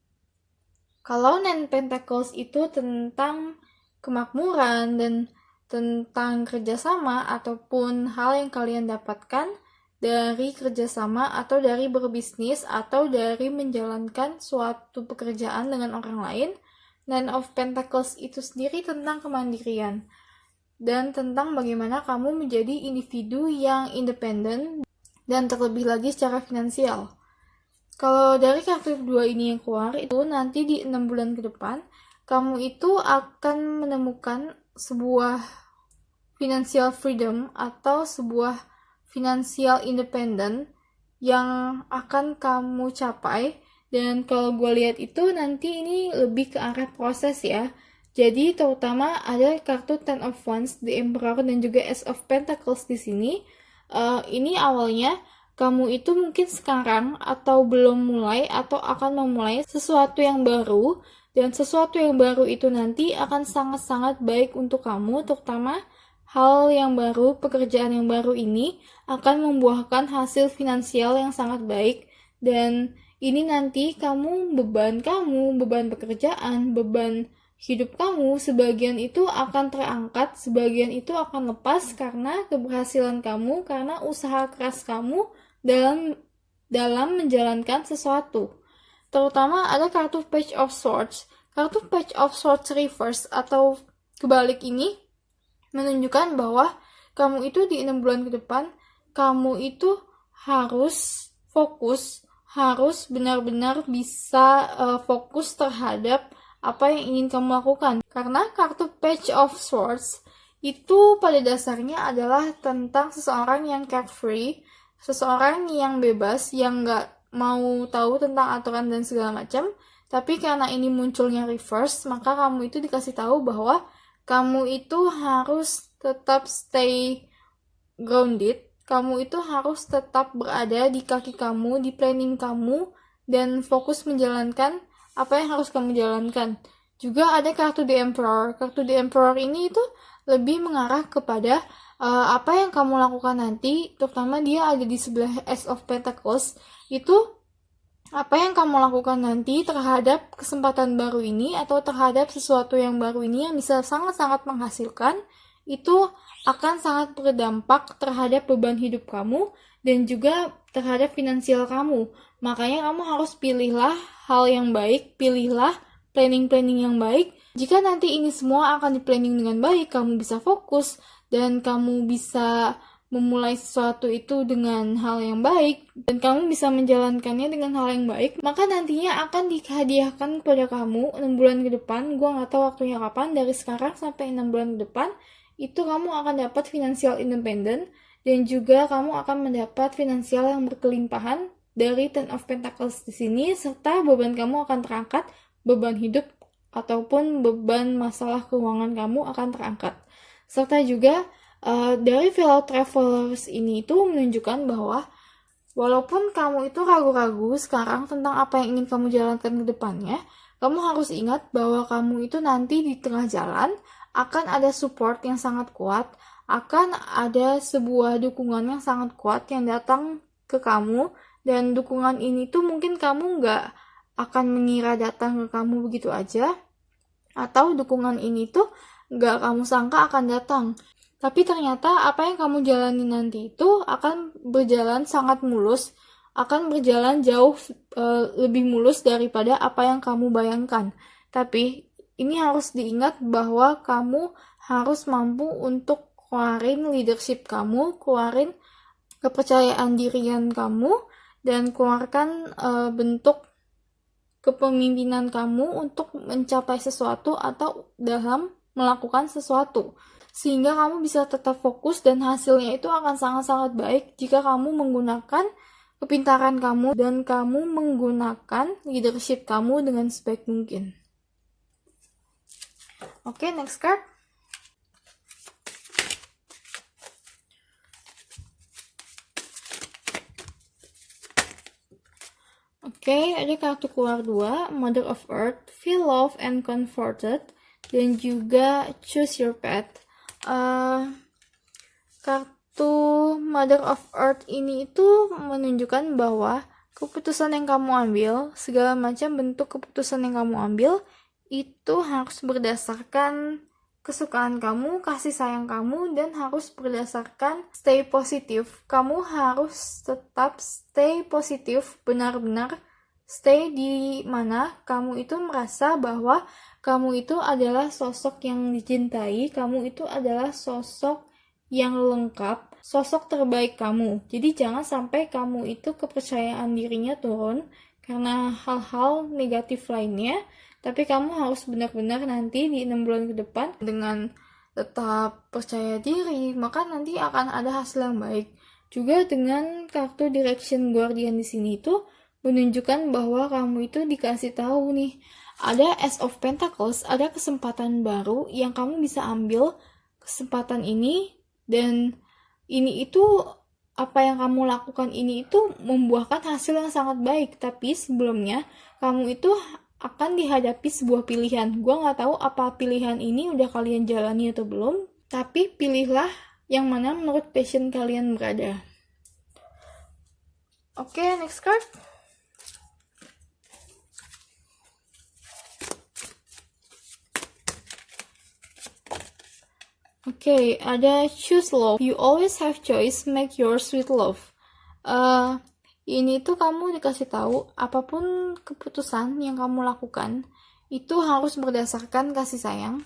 kalau Nine Pentacles itu tentang kemakmuran dan tentang kerjasama ataupun hal yang kalian dapatkan dari kerjasama atau dari berbisnis atau dari menjalankan suatu pekerjaan dengan orang lain. Nine of Pentacles itu sendiri tentang kemandirian dan tentang bagaimana kamu menjadi individu yang independen dan terlebih lagi secara finansial. Kalau dari kartu kedua ini yang keluar, itu nanti di 6 bulan ke depan, kamu itu akan menemukan sebuah financial freedom atau sebuah financial independent yang akan kamu capai. Dan kalau gue lihat itu nanti ini lebih ke arah proses ya. Jadi terutama ada kartu Ten of Wands, The Emperor, dan juga Ace of Pentacles di sini. Ini awalnya kamu itu mungkin sekarang atau belum mulai atau akan memulai sesuatu yang baru. Dan sesuatu yang baru itu nanti akan sangat-sangat baik untuk kamu, terutama hal yang baru, pekerjaan yang baru ini akan membuahkan hasil finansial yang sangat baik. Dan ini nanti beban pekerjaan, beban hidup kamu, sebagian itu akan terangkat, sebagian itu akan lepas karena keberhasilan kamu, karena usaha keras kamu dalam menjalankan sesuatu. Terutama ada kartu Page of Swords. Kartu Page of Swords reverse atau kebalik ini menunjukkan bahwa kamu itu di 6 bulan ke depan, kamu itu harus fokus, harus benar-benar bisa fokus terhadap apa yang ingin kamu lakukan. Karena kartu Page of Swords itu pada dasarnya adalah tentang seseorang yang carefree, seseorang yang bebas, yang gak mau tahu tentang aturan dan segala macam. Tapi karena ini munculnya reverse, maka kamu itu dikasih tahu bahwa kamu itu harus tetap stay grounded, kamu itu harus tetap berada di kaki kamu, di planning kamu, dan fokus menjalankan apa yang harus kamu jalankan. Juga ada kartu The Emperor. Kartu The Emperor ini itu lebih mengarah kepada apa yang kamu lakukan nanti, terutama dia ada di sebelah Ace of Pentacles. Itu apa yang kamu lakukan nanti terhadap kesempatan baru ini atau terhadap sesuatu yang baru ini yang bisa sangat-sangat menghasilkan, itu akan sangat berdampak terhadap beban hidup kamu dan juga terhadap finansial kamu. Makanya kamu harus pilihlah hal yang baik, pilihlah planning-planning yang baik. Jika nanti ini semua akan di-planning dengan baik, kamu bisa fokus dan kamu bisa memulai sesuatu itu dengan hal yang baik, dan kamu bisa menjalankannya dengan hal yang baik, maka nantinya akan dihadiahkan kepada kamu 6 bulan ke depan. Gua nggak tahu waktunya kapan, dari sekarang sampai 6 bulan ke depan, itu kamu akan dapat financial independent, dan juga kamu akan mendapat finansial yang berkelimpahan dari Ten of Pentacles di sini, serta beban kamu akan terangkat, beban hidup ataupun beban masalah keuangan kamu akan terangkat. Serta juga dari fellow travelers ini itu menunjukkan bahwa walaupun kamu itu ragu-ragu sekarang tentang apa yang ingin kamu jalankan ke depannya, kamu harus ingat bahwa kamu itu nanti di tengah jalan akan ada support yang sangat kuat, akan ada sebuah dukungan yang sangat kuat yang datang ke kamu, dan dukungan ini tuh mungkin kamu nggak akan mengira datang ke kamu begitu aja, atau dukungan ini tuh nggak kamu sangka akan datang. Tapi ternyata apa yang kamu jalani nanti itu akan berjalan sangat mulus, akan berjalan jauh lebih mulus daripada apa yang kamu bayangkan. Tapi ini harus diingat bahwa kamu harus mampu untuk keluarin leadership kamu, keluarin kepercayaan dirian kamu, dan keluarkan bentuk kepemimpinan kamu untuk mencapai sesuatu atau dalam melakukan sesuatu. Sehingga kamu bisa tetap fokus dan hasilnya itu akan sangat-sangat baik jika kamu menggunakan kepintaran kamu dan kamu menggunakan leadership kamu dengan sebaik mungkin. Oke, next card. Oke, ada kartu keluar 2, Mother of Earth, Feel Love and Comforted, dan juga Choose Your Path. Kartu Mother of Earth ini itu menunjukkan bahwa keputusan yang kamu ambil, segala macam bentuk keputusan yang kamu ambil, itu harus berdasarkan kesukaan kamu, kasih sayang kamu, dan harus berdasarkan stay positif. Kamu harus tetap stay positif, benar-benar stay di mana kamu itu merasa bahwa kamu itu adalah sosok yang dicintai, kamu itu adalah sosok yang lengkap, sosok terbaik kamu. Jadi jangan sampai kamu itu kepercayaan dirinya turun karena hal-hal negatif lainnya, tapi kamu harus benar-benar nanti di 6 bulan ke depan dengan tetap percaya diri, maka nanti akan ada hasil yang baik. Juga dengan kartu Direction Guardian di sini itu menunjukkan bahwa kamu itu dikasih tahu nih, ada Ace of Pentacles, ada kesempatan baru yang kamu bisa ambil kesempatan ini, dan ini itu apa yang kamu lakukan ini itu membuahkan hasil yang sangat baik. Tapi sebelumnya kamu itu akan dihadapi sebuah pilihan. Gua nggak tahu apa pilihan ini udah kalian jalani atau belum, tapi pilihlah yang mana menurut passion kalian berada. Oke, next card. Oke, ada Choose Love. You always have choice, make yours with love. Ini tuh kamu dikasih tahu apapun keputusan yang kamu lakukan itu harus berdasarkan kasih sayang,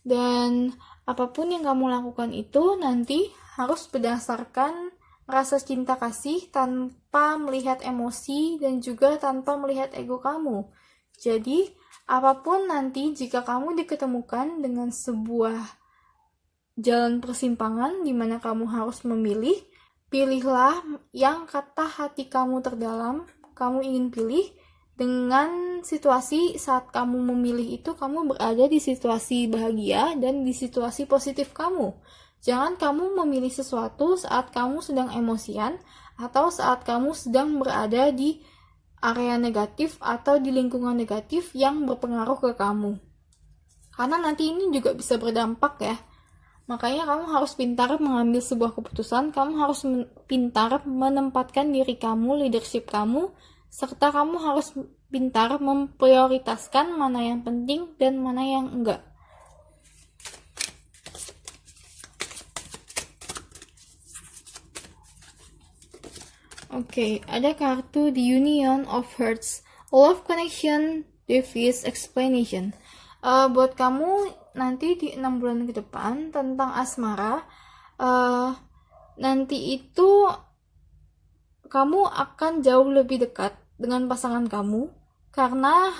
dan apapun yang kamu lakukan itu nanti harus berdasarkan rasa cinta kasih tanpa melihat emosi dan juga tanpa melihat ego kamu. Jadi apapun nanti jika kamu diketemukan dengan sebuah jalan persimpangan di mana kamu harus memilih, pilihlah yang kata hati kamu terdalam kamu ingin pilih. Dengan situasi saat kamu memilih itu, kamu berada di situasi bahagia dan di situasi positif kamu. Jangan kamu memilih sesuatu saat kamu sedang emosian atau saat kamu sedang berada di area negatif atau di lingkungan negatif yang berpengaruh ke kamu. Karena nanti ini juga bisa berdampak ya. Makanya kamu harus pintar mengambil sebuah keputusan, kamu harus pintar menempatkan diri kamu, leadership kamu, serta kamu harus pintar memprioritaskan mana yang penting dan mana yang enggak. Oke, ada kartu The Union of Hearts, Love Connection, Devious Explanation. Buat kamu nanti di 6 bulan ke depan tentang asmara, nanti itu kamu akan jauh lebih dekat dengan pasangan kamu karena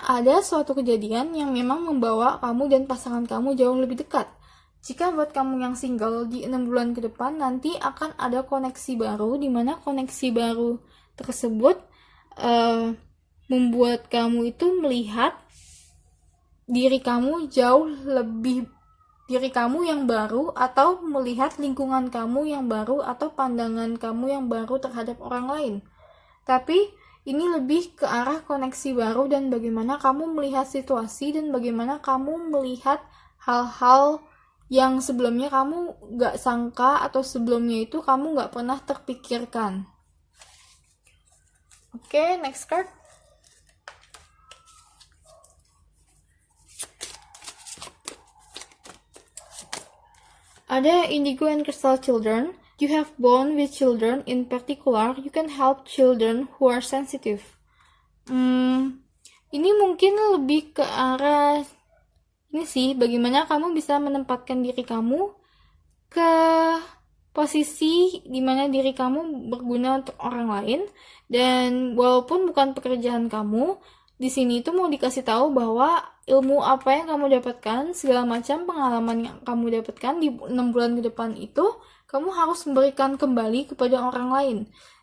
ada suatu kejadian yang memang membawa kamu dan pasangan kamu jauh lebih dekat. Jika buat kamu yang single di 6 bulan ke depan, nanti akan ada koneksi baru, di mana koneksi baru tersebut membuat kamu itu melihat diri kamu yang baru, atau melihat lingkungan kamu yang baru, atau pandangan kamu yang baru terhadap orang lain. Tapi ini lebih ke arah koneksi baru dan bagaimana kamu melihat situasi dan bagaimana kamu melihat hal-hal yang sebelumnya kamu gak sangka atau sebelumnya itu kamu gak pernah terpikirkan. Oke, next card. Ada indigo and crystal children. You have bond with children. In particular, you can help children who are sensitive. Ini mungkin lebih ke arah ini sih, bagaimana kamu bisa menempatkan diri kamu ke posisi dimana diri kamu berguna untuk orang lain. Dan walaupun bukan pekerjaan kamu, di sini itu mau dikasih tahu bahwa ilmu apa yang kamu dapatkan, segala macam pengalaman yang kamu dapatkan di 6 bulan ke depan itu, kamu harus memberikan kembali kepada orang lain.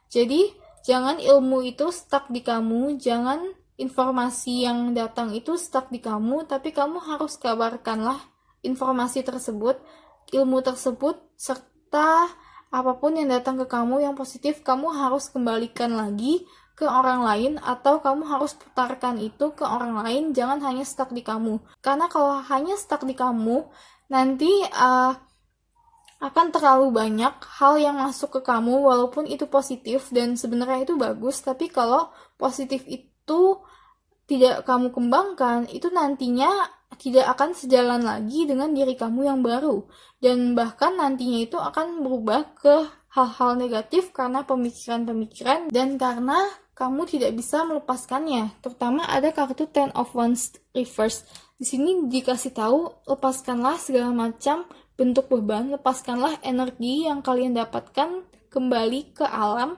Jadi, jangan ilmu itu stuck di kamu, jangan informasi yang datang itu stuck di kamu, tapi kamu harus kabarkanlah informasi tersebut, ilmu tersebut, serta apapun yang datang ke kamu yang positif, kamu harus kembalikan lagi ke orang lain, atau kamu harus putarkan itu ke orang lain, jangan hanya stuck di kamu. Karena kalau hanya stuck di kamu, nanti akan terlalu banyak hal yang masuk ke kamu, walaupun itu positif dan sebenarnya itu bagus, tapi kalau positif itu tidak kamu kembangkan, itu nantinya tidak akan sejalan lagi dengan diri kamu yang baru, dan bahkan nantinya itu akan berubah ke hal-hal negatif karena pemikiran-pemikiran dan karena kamu tidak bisa melepaskannya. Terutama ada kartu Ten of Wands reverse. Di sini dikasih tahu, lepaskanlah segala macam bentuk beban, lepaskanlah energi yang kalian dapatkan kembali ke alam,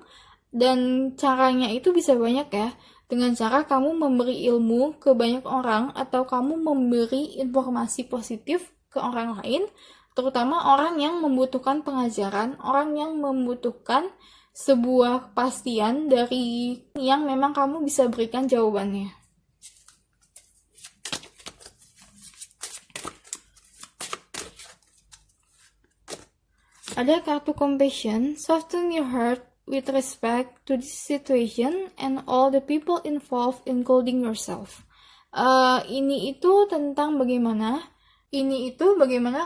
dan caranya itu bisa banyak ya. Dengan cara kamu memberi ilmu ke banyak orang, atau kamu memberi informasi positif ke orang lain, terutama orang yang membutuhkan pengajaran, orang yang membutuhkan sebuah kepastian dari yang memang kamu bisa berikan jawabannya. Ada kartu compassion, soften your heart with respect to this situation and all the people involved, including yourself. Ini itu tentang bagaimana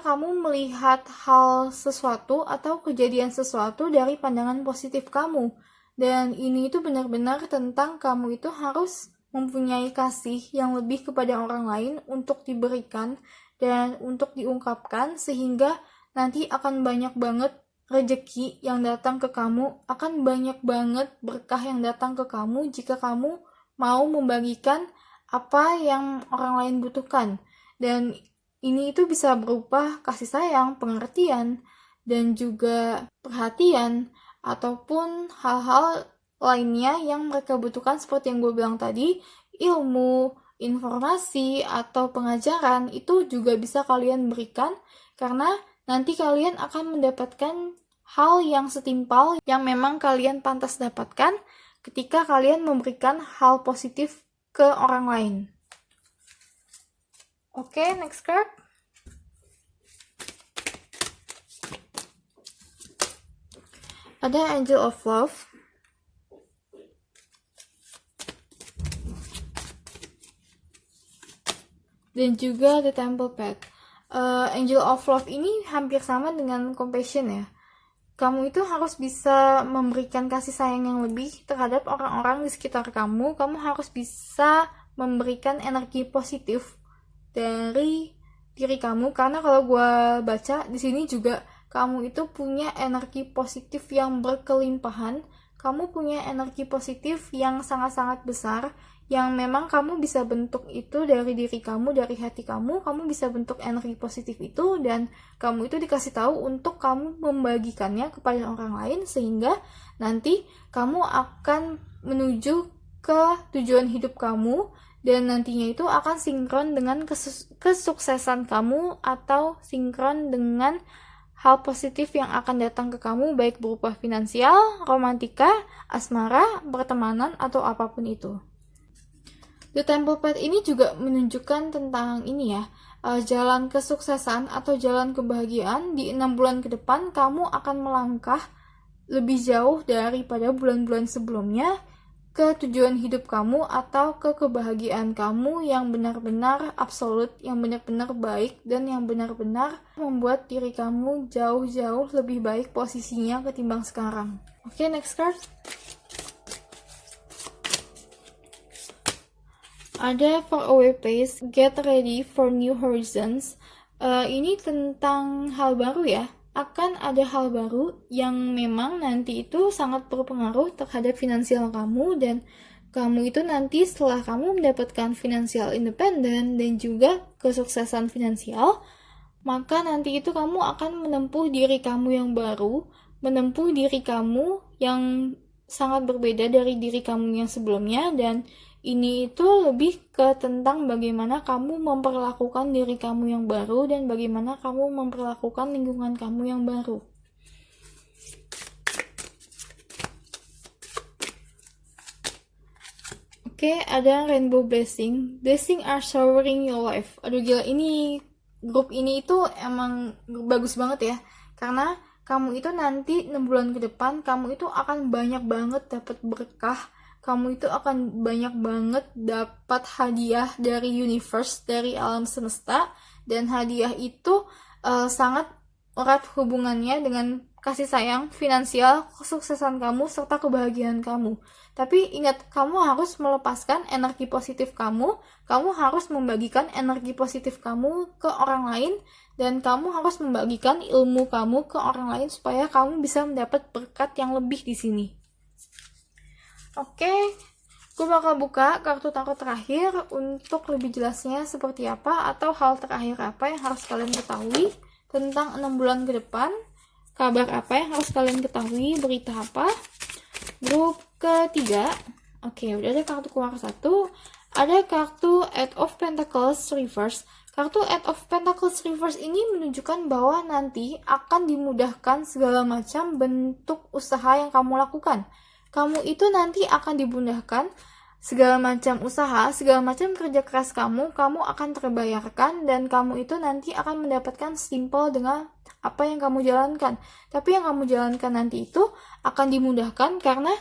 kamu melihat hal sesuatu atau kejadian sesuatu dari pandangan positif kamu. Dan ini itu benar-benar tentang kamu itu harus mempunyai kasih yang lebih kepada orang lain untuk diberikan dan untuk diungkapkan, sehingga nanti akan banyak banget rezeki yang datang ke kamu, akan banyak banget berkah yang datang ke kamu jika kamu mau membagikan apa yang orang lain butuhkan. Dan ini itu bisa berupa kasih sayang, pengertian, dan juga perhatian, ataupun hal-hal lainnya yang mereka butuhkan seperti yang gue bilang tadi, ilmu, informasi, atau pengajaran, itu juga bisa kalian berikan karena nanti kalian akan mendapatkan hal yang setimpal yang memang kalian pantas dapatkan ketika kalian memberikan hal positif ke orang lain. Oke, next card. Ada Angel of Love. Dan juga The Temple Pet. Angel of Love ini hampir sama dengan compassion ya. Kamu itu harus bisa memberikan kasih sayang yang lebih terhadap orang-orang di sekitar kamu. Kamu harus bisa memberikan energi positif dari diri kamu, karena kalau gue baca di sini juga kamu itu punya energi positif yang berkelimpahan. kamu punya energi positif yang sangat-sangat besar, yang memang kamu bisa bentuk itu dari diri kamu, dari hati kamu bisa bentuk energi positif itu, dan kamu itu dikasih tahu untuk kamu membagikannya kepada orang lain, sehingga nanti kamu akan menuju ke tujuan hidup kamu, dan nantinya itu akan sinkron dengan kesuksesan kamu atau sinkron dengan hal positif yang akan datang ke kamu, baik berupa finansial, romantika, asmara, pertemanan, atau apapun itu. The Temple Path ini juga menunjukkan tentang ini ya, jalan kesuksesan atau jalan kebahagiaan. Di 6 bulan ke depan kamu akan melangkah lebih jauh daripada bulan-bulan sebelumnya ke tujuan hidup kamu atau ke kebahagiaan kamu yang benar-benar absolut, yang benar-benar baik, dan yang benar-benar membuat diri kamu jauh-jauh lebih baik posisinya ketimbang sekarang. Oke, next card. Ada Faraway Place, Get Ready for New Horizons. Ini tentang hal baru ya. Akan ada hal baru yang memang nanti itu sangat berpengaruh terhadap finansial kamu, dan kamu itu nanti setelah kamu mendapatkan financial independent dan juga kesuksesan finansial, maka nanti itu kamu akan menempuh diri kamu yang baru, menempuh diri kamu yang sangat berbeda dari diri kamu yang sebelumnya, dan ini itu lebih ke tentang bagaimana kamu memperlakukan diri kamu yang baru dan bagaimana kamu memperlakukan lingkungan kamu yang baru. Oke, ada Rainbow Blessing. Blessing are showering your life. Aduh gila, ini grup ini itu emang bagus banget ya. Karena kamu itu nanti 6 bulan ke depan, kamu itu akan banyak banget dapat berkah. Kamu itu akan banyak banget dapat hadiah dari universe, dari alam semesta, dan hadiah itu sangat erat hubungannya dengan kasih sayang, finansial, kesuksesan kamu, serta kebahagiaan kamu. Tapi ingat, kamu harus melepaskan energi positif kamu harus membagikan energi positif kamu ke orang lain, dan kamu harus membagikan ilmu kamu ke orang lain supaya kamu bisa mendapat berkat yang lebih di sini. Oke, gue bakal buka kartu tarot terakhir untuk lebih jelasnya seperti apa atau hal terakhir apa yang harus kalian ketahui tentang 6 bulan ke depan. Kabar apa yang harus kalian ketahui, berita apa. Grup ketiga, oke, udah ada kartu keluar satu. Ada kartu Eight of Pentacles Reverse. Kartu Eight of Pentacles Reverse ini menunjukkan bahwa nanti akan dimudahkan segala macam bentuk usaha yang kamu lakukan. Kamu itu nanti akan dimudahkan segala macam usaha, segala macam kerja keras kamu akan terbayarkan, dan kamu itu nanti akan mendapatkan simpel dengan apa yang kamu jalankan. Tapi yang kamu jalankan nanti itu akan dimudahkan karena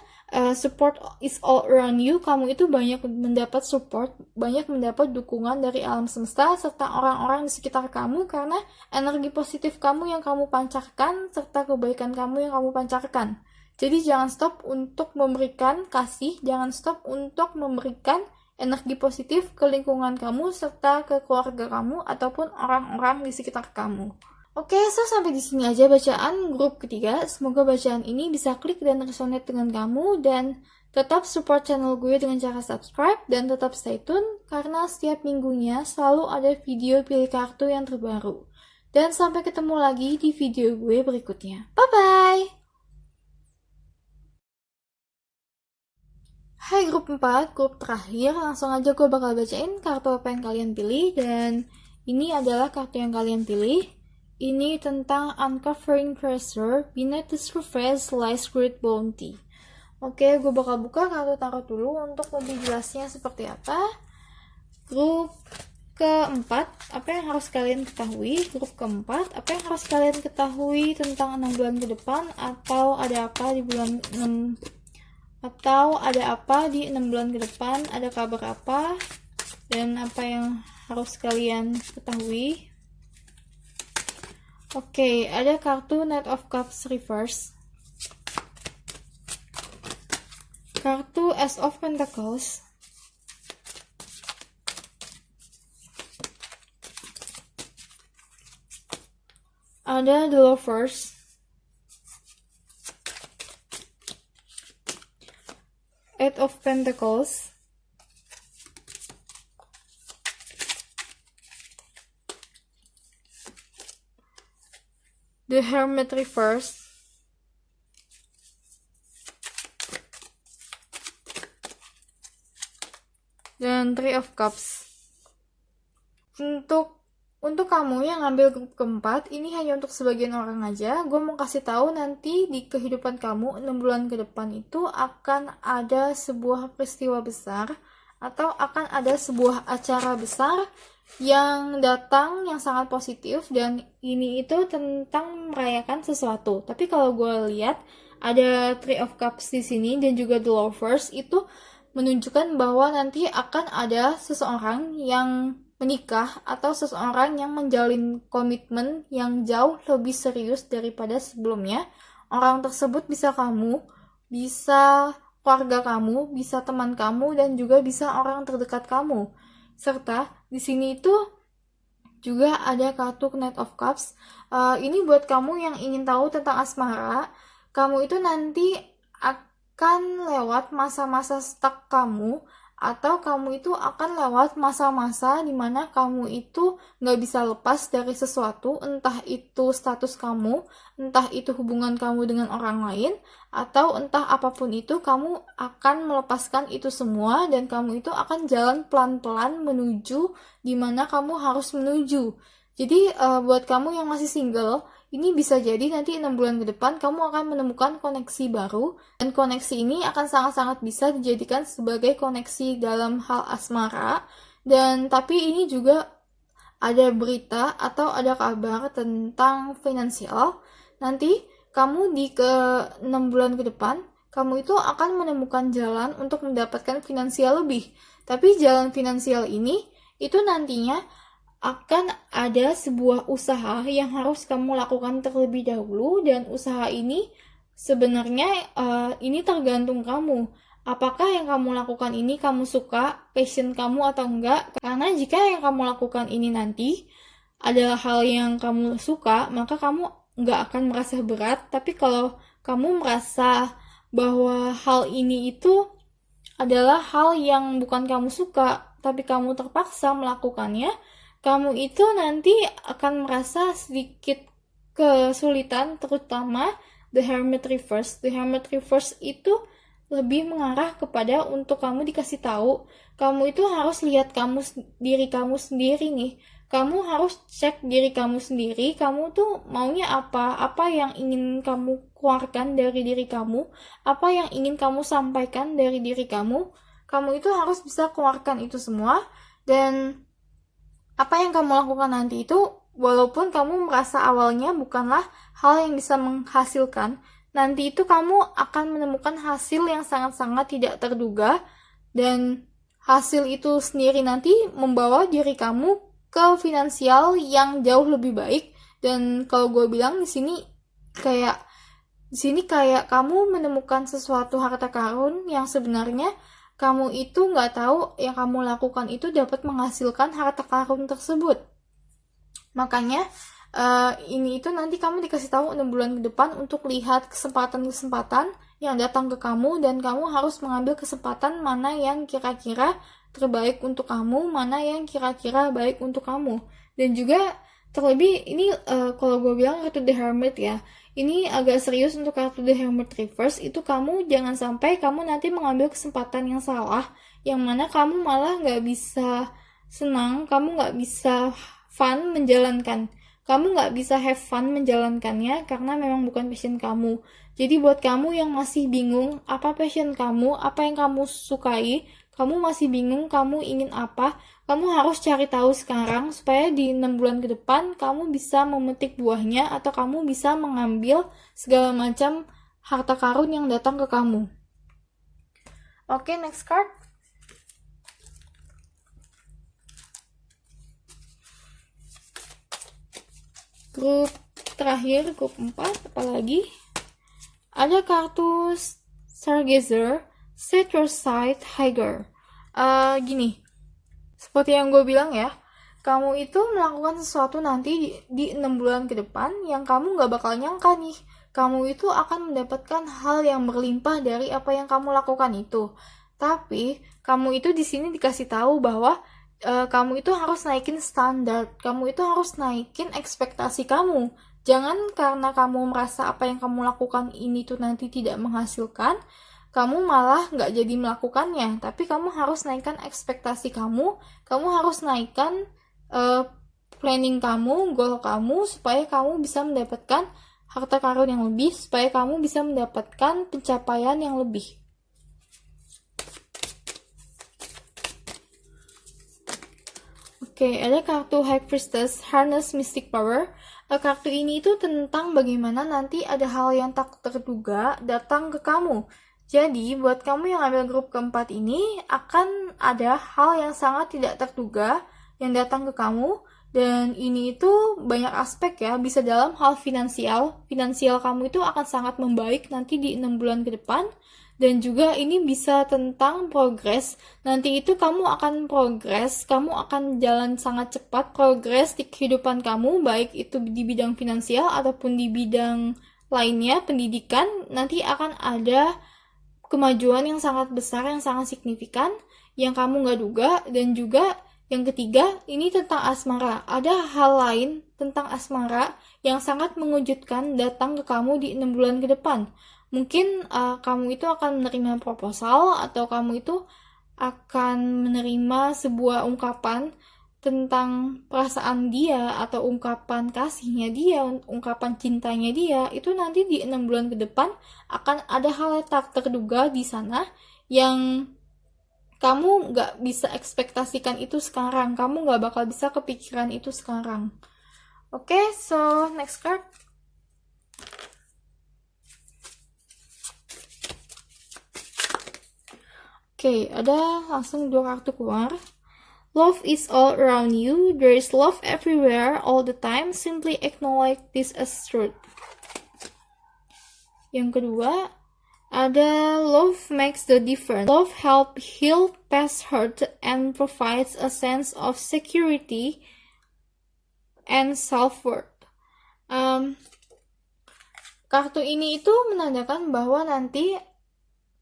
support is all around you. Kamu itu banyak mendapat support, banyak mendapat dukungan dari alam semesta serta orang-orang di sekitar kamu, karena energi positif kamu yang kamu pancarkan serta kebaikan kamu yang kamu pancarkan. Jadi jangan stop untuk memberikan kasih, jangan stop untuk memberikan energi positif ke lingkungan kamu serta ke keluarga kamu ataupun orang-orang di sekitar kamu. Oke, so sampai di sini aja bacaan grup ketiga. Semoga bacaan ini bisa klik dan resonate dengan kamu, dan tetap support channel gue dengan cara subscribe dan tetap stay tune karena setiap minggunya selalu ada video pilih kartu yang terbaru. Dan sampai ketemu lagi di video gue berikutnya. Bye-bye! Hai grup 4, grup terakhir, langsung aja gue bakal bacain kartu apa yang kalian pilih, dan ini adalah kartu yang kalian pilih. Ini tentang Uncovering Treasure, Beneath the Surface Lies Great Bounty. Oke, gue bakal buka kartu tarot dulu untuk lebih jelasnya seperti apa. Grup keempat, apa yang harus kalian ketahui? Grup keempat, apa yang harus kalian ketahui tentang 6 bulan ke depan, atau ada apa di bulan 6 atau ada apa di 6 bulan ke depan, ada kabar apa, dan apa yang harus kalian ketahui. Oke, ada kartu Knight of Cups Reverse, kartu Ace of Pentacles, ada The Lovers, Eight of Pentacles, the Hermit reverse, dan Three of Cups. Untuk kamu yang ngambil grup keempat, ini hanya untuk sebagian orang aja. Gue mau kasih tahu nanti di kehidupan kamu 6 bulan ke depan itu akan ada sebuah peristiwa besar atau akan ada sebuah acara besar yang datang yang sangat positif, dan ini itu tentang merayakan sesuatu. Tapi kalau gue lihat ada Three of Cups di sini dan juga The Lovers, itu menunjukkan bahwa nanti akan ada seseorang yang menikah atau seseorang yang menjalin komitmen yang jauh lebih serius daripada sebelumnya. Orang tersebut bisa kamu, bisa keluarga kamu, bisa teman kamu, dan juga bisa orang terdekat kamu. Serta di sini itu juga ada kartu Knight of Cups. Ini buat kamu yang ingin tahu tentang asmara. Kamu itu nanti akan lewat masa-masa stuck kamu, atau kamu itu akan lewat masa-masa dimana kamu itu nggak bisa lepas dari sesuatu, entah itu status kamu, entah itu hubungan kamu dengan orang lain, atau entah apapun itu, kamu akan melepaskan itu semua dan kamu itu akan jalan pelan-pelan menuju dimana kamu harus menuju. Jadi buat kamu yang masih single, ini bisa jadi nanti 6 bulan ke depan kamu akan menemukan koneksi baru, dan koneksi ini akan sangat-sangat bisa dijadikan sebagai koneksi dalam hal asmara. Dan tapi ini juga ada berita atau ada kabar tentang finansial. Nanti kamu di ke 6 bulan ke depan, kamu itu akan menemukan jalan untuk mendapatkan finansial lebih. Tapi jalan finansial ini itu nantinya akan ada sebuah usaha yang harus kamu lakukan terlebih dahulu, dan usaha ini sebenarnya ini tergantung kamu. Apakah yang kamu lakukan ini kamu suka, passion kamu atau enggak? Karena jika yang kamu lakukan ini nanti adalah hal yang kamu suka, maka kamu nggak akan merasa berat. Tapi kalau kamu merasa bahwa hal ini itu adalah hal yang bukan kamu suka, tapi kamu terpaksa melakukannya, kamu itu nanti akan merasa sedikit kesulitan, terutama The Hermit Reverse. The Hermit Reverse itu lebih mengarah kepada untuk kamu dikasih tahu, kamu itu harus lihat diri kamu sendiri nih. Kamu harus cek diri kamu sendiri, kamu tuh maunya apa yang ingin kamu keluarkan dari diri kamu, apa yang ingin kamu sampaikan dari diri kamu itu harus bisa keluarkan itu semua. Dan apa yang kamu lakukan nanti itu, walaupun kamu merasa awalnya bukanlah hal yang bisa menghasilkan, nanti itu kamu akan menemukan hasil yang sangat-sangat tidak terduga, dan hasil itu sendiri nanti membawa diri kamu ke finansial yang jauh lebih baik. Dan kalau gue bilang di sini kayak kamu menemukan sesuatu harta karun yang sebenarnya kamu itu nggak tahu yang kamu lakukan itu dapat menghasilkan harta karun tersebut. Makanya ini itu nanti kamu dikasih tahu 6 bulan ke depan untuk lihat kesempatan-kesempatan yang datang ke kamu, dan kamu harus mengambil kesempatan mana yang kira-kira terbaik untuk kamu, mana yang kira-kira baik untuk kamu. Dan juga terlebih ini kalau gue bilang kartu The Hermit ya, ini agak serius untuk kartu The Hermit Reverse. Itu kamu jangan sampai kamu nanti mengambil kesempatan yang salah, yang mana kamu malah nggak bisa senang, kamu nggak bisa fun menjalankan, kamu nggak bisa have fun menjalankannya karena memang bukan passion kamu. Jadi buat kamu yang masih bingung apa passion kamu, apa yang kamu sukai, kamu masih bingung kamu ingin apa, kamu harus cari tahu sekarang supaya di 6 bulan ke depan kamu bisa memetik buahnya, atau kamu bisa mengambil segala macam harta karun yang datang ke kamu. Oke, next card. Grup terakhir, grup 4, apalagi? Ada kartu Stargazer, Set Your Sight Higher. Gini, seperti yang gue bilang ya, kamu itu melakukan sesuatu nanti di 6 bulan ke depan yang kamu gak bakal nyangka nih. kamu itu akan mendapatkan hal yang berlimpah dari apa yang kamu lakukan itu. Tapi kamu itu di sini dikasih tahu bahwa kamu itu harus naikin standar, kamu itu harus naikin ekspektasi kamu. Jangan karena kamu merasa apa yang kamu lakukan ini tuh nanti tidak menghasilkan, kamu malah nggak jadi melakukannya. Tapi kamu harus naikkan ekspektasi kamu harus naikkan planning kamu, goal kamu, supaya kamu bisa mendapatkan harta karun yang lebih, supaya kamu bisa mendapatkan pencapaian yang lebih. Oke, ada kartu High Priestess, Harness Mystic Power. Kartu ini itu tentang bagaimana nanti ada hal yang tak terduga datang ke kamu. Jadi, buat kamu yang ambil grup keempat ini, akan ada hal yang sangat tidak terduga yang datang ke kamu. Dan ini itu banyak aspek ya, bisa dalam hal finansial. Finansial kamu itu akan sangat membaik nanti di 6 bulan ke depan. Dan juga ini bisa tentang progres. Nanti itu kamu akan progres, kamu akan jalan sangat cepat progres di kehidupan kamu, baik itu di bidang finansial ataupun di bidang lainnya, pendidikan. Nanti akan ada kemajuan yang sangat besar, yang sangat signifikan, yang kamu nggak duga. Dan juga yang ketiga, ini tentang asmara. Ada hal lain tentang asmara yang sangat mengejutkan datang ke kamu di 6 bulan ke depan. Mungkin kamu itu akan menerima proposal, atau kamu itu akan menerima sebuah ungkapan tentang perasaan dia, atau ungkapan kasihnya dia, ungkapan cintanya dia. Itu nanti di 6 bulan ke depan akan ada hal tak terduga di sana yang kamu nggak bisa ekspektasikan itu sekarang. Kamu nggak bakal bisa kepikiran itu sekarang. Oke, so next card. Oke, ada langsung 2 kartu keluar. Love is all around you. There is love everywhere all the time. Simply acknowledge this as truth. Yang kedua, ada love makes the difference. Love help heal past hurt and provides a sense of security and self-worth. Kartu ini itu menandakan bahwa nanti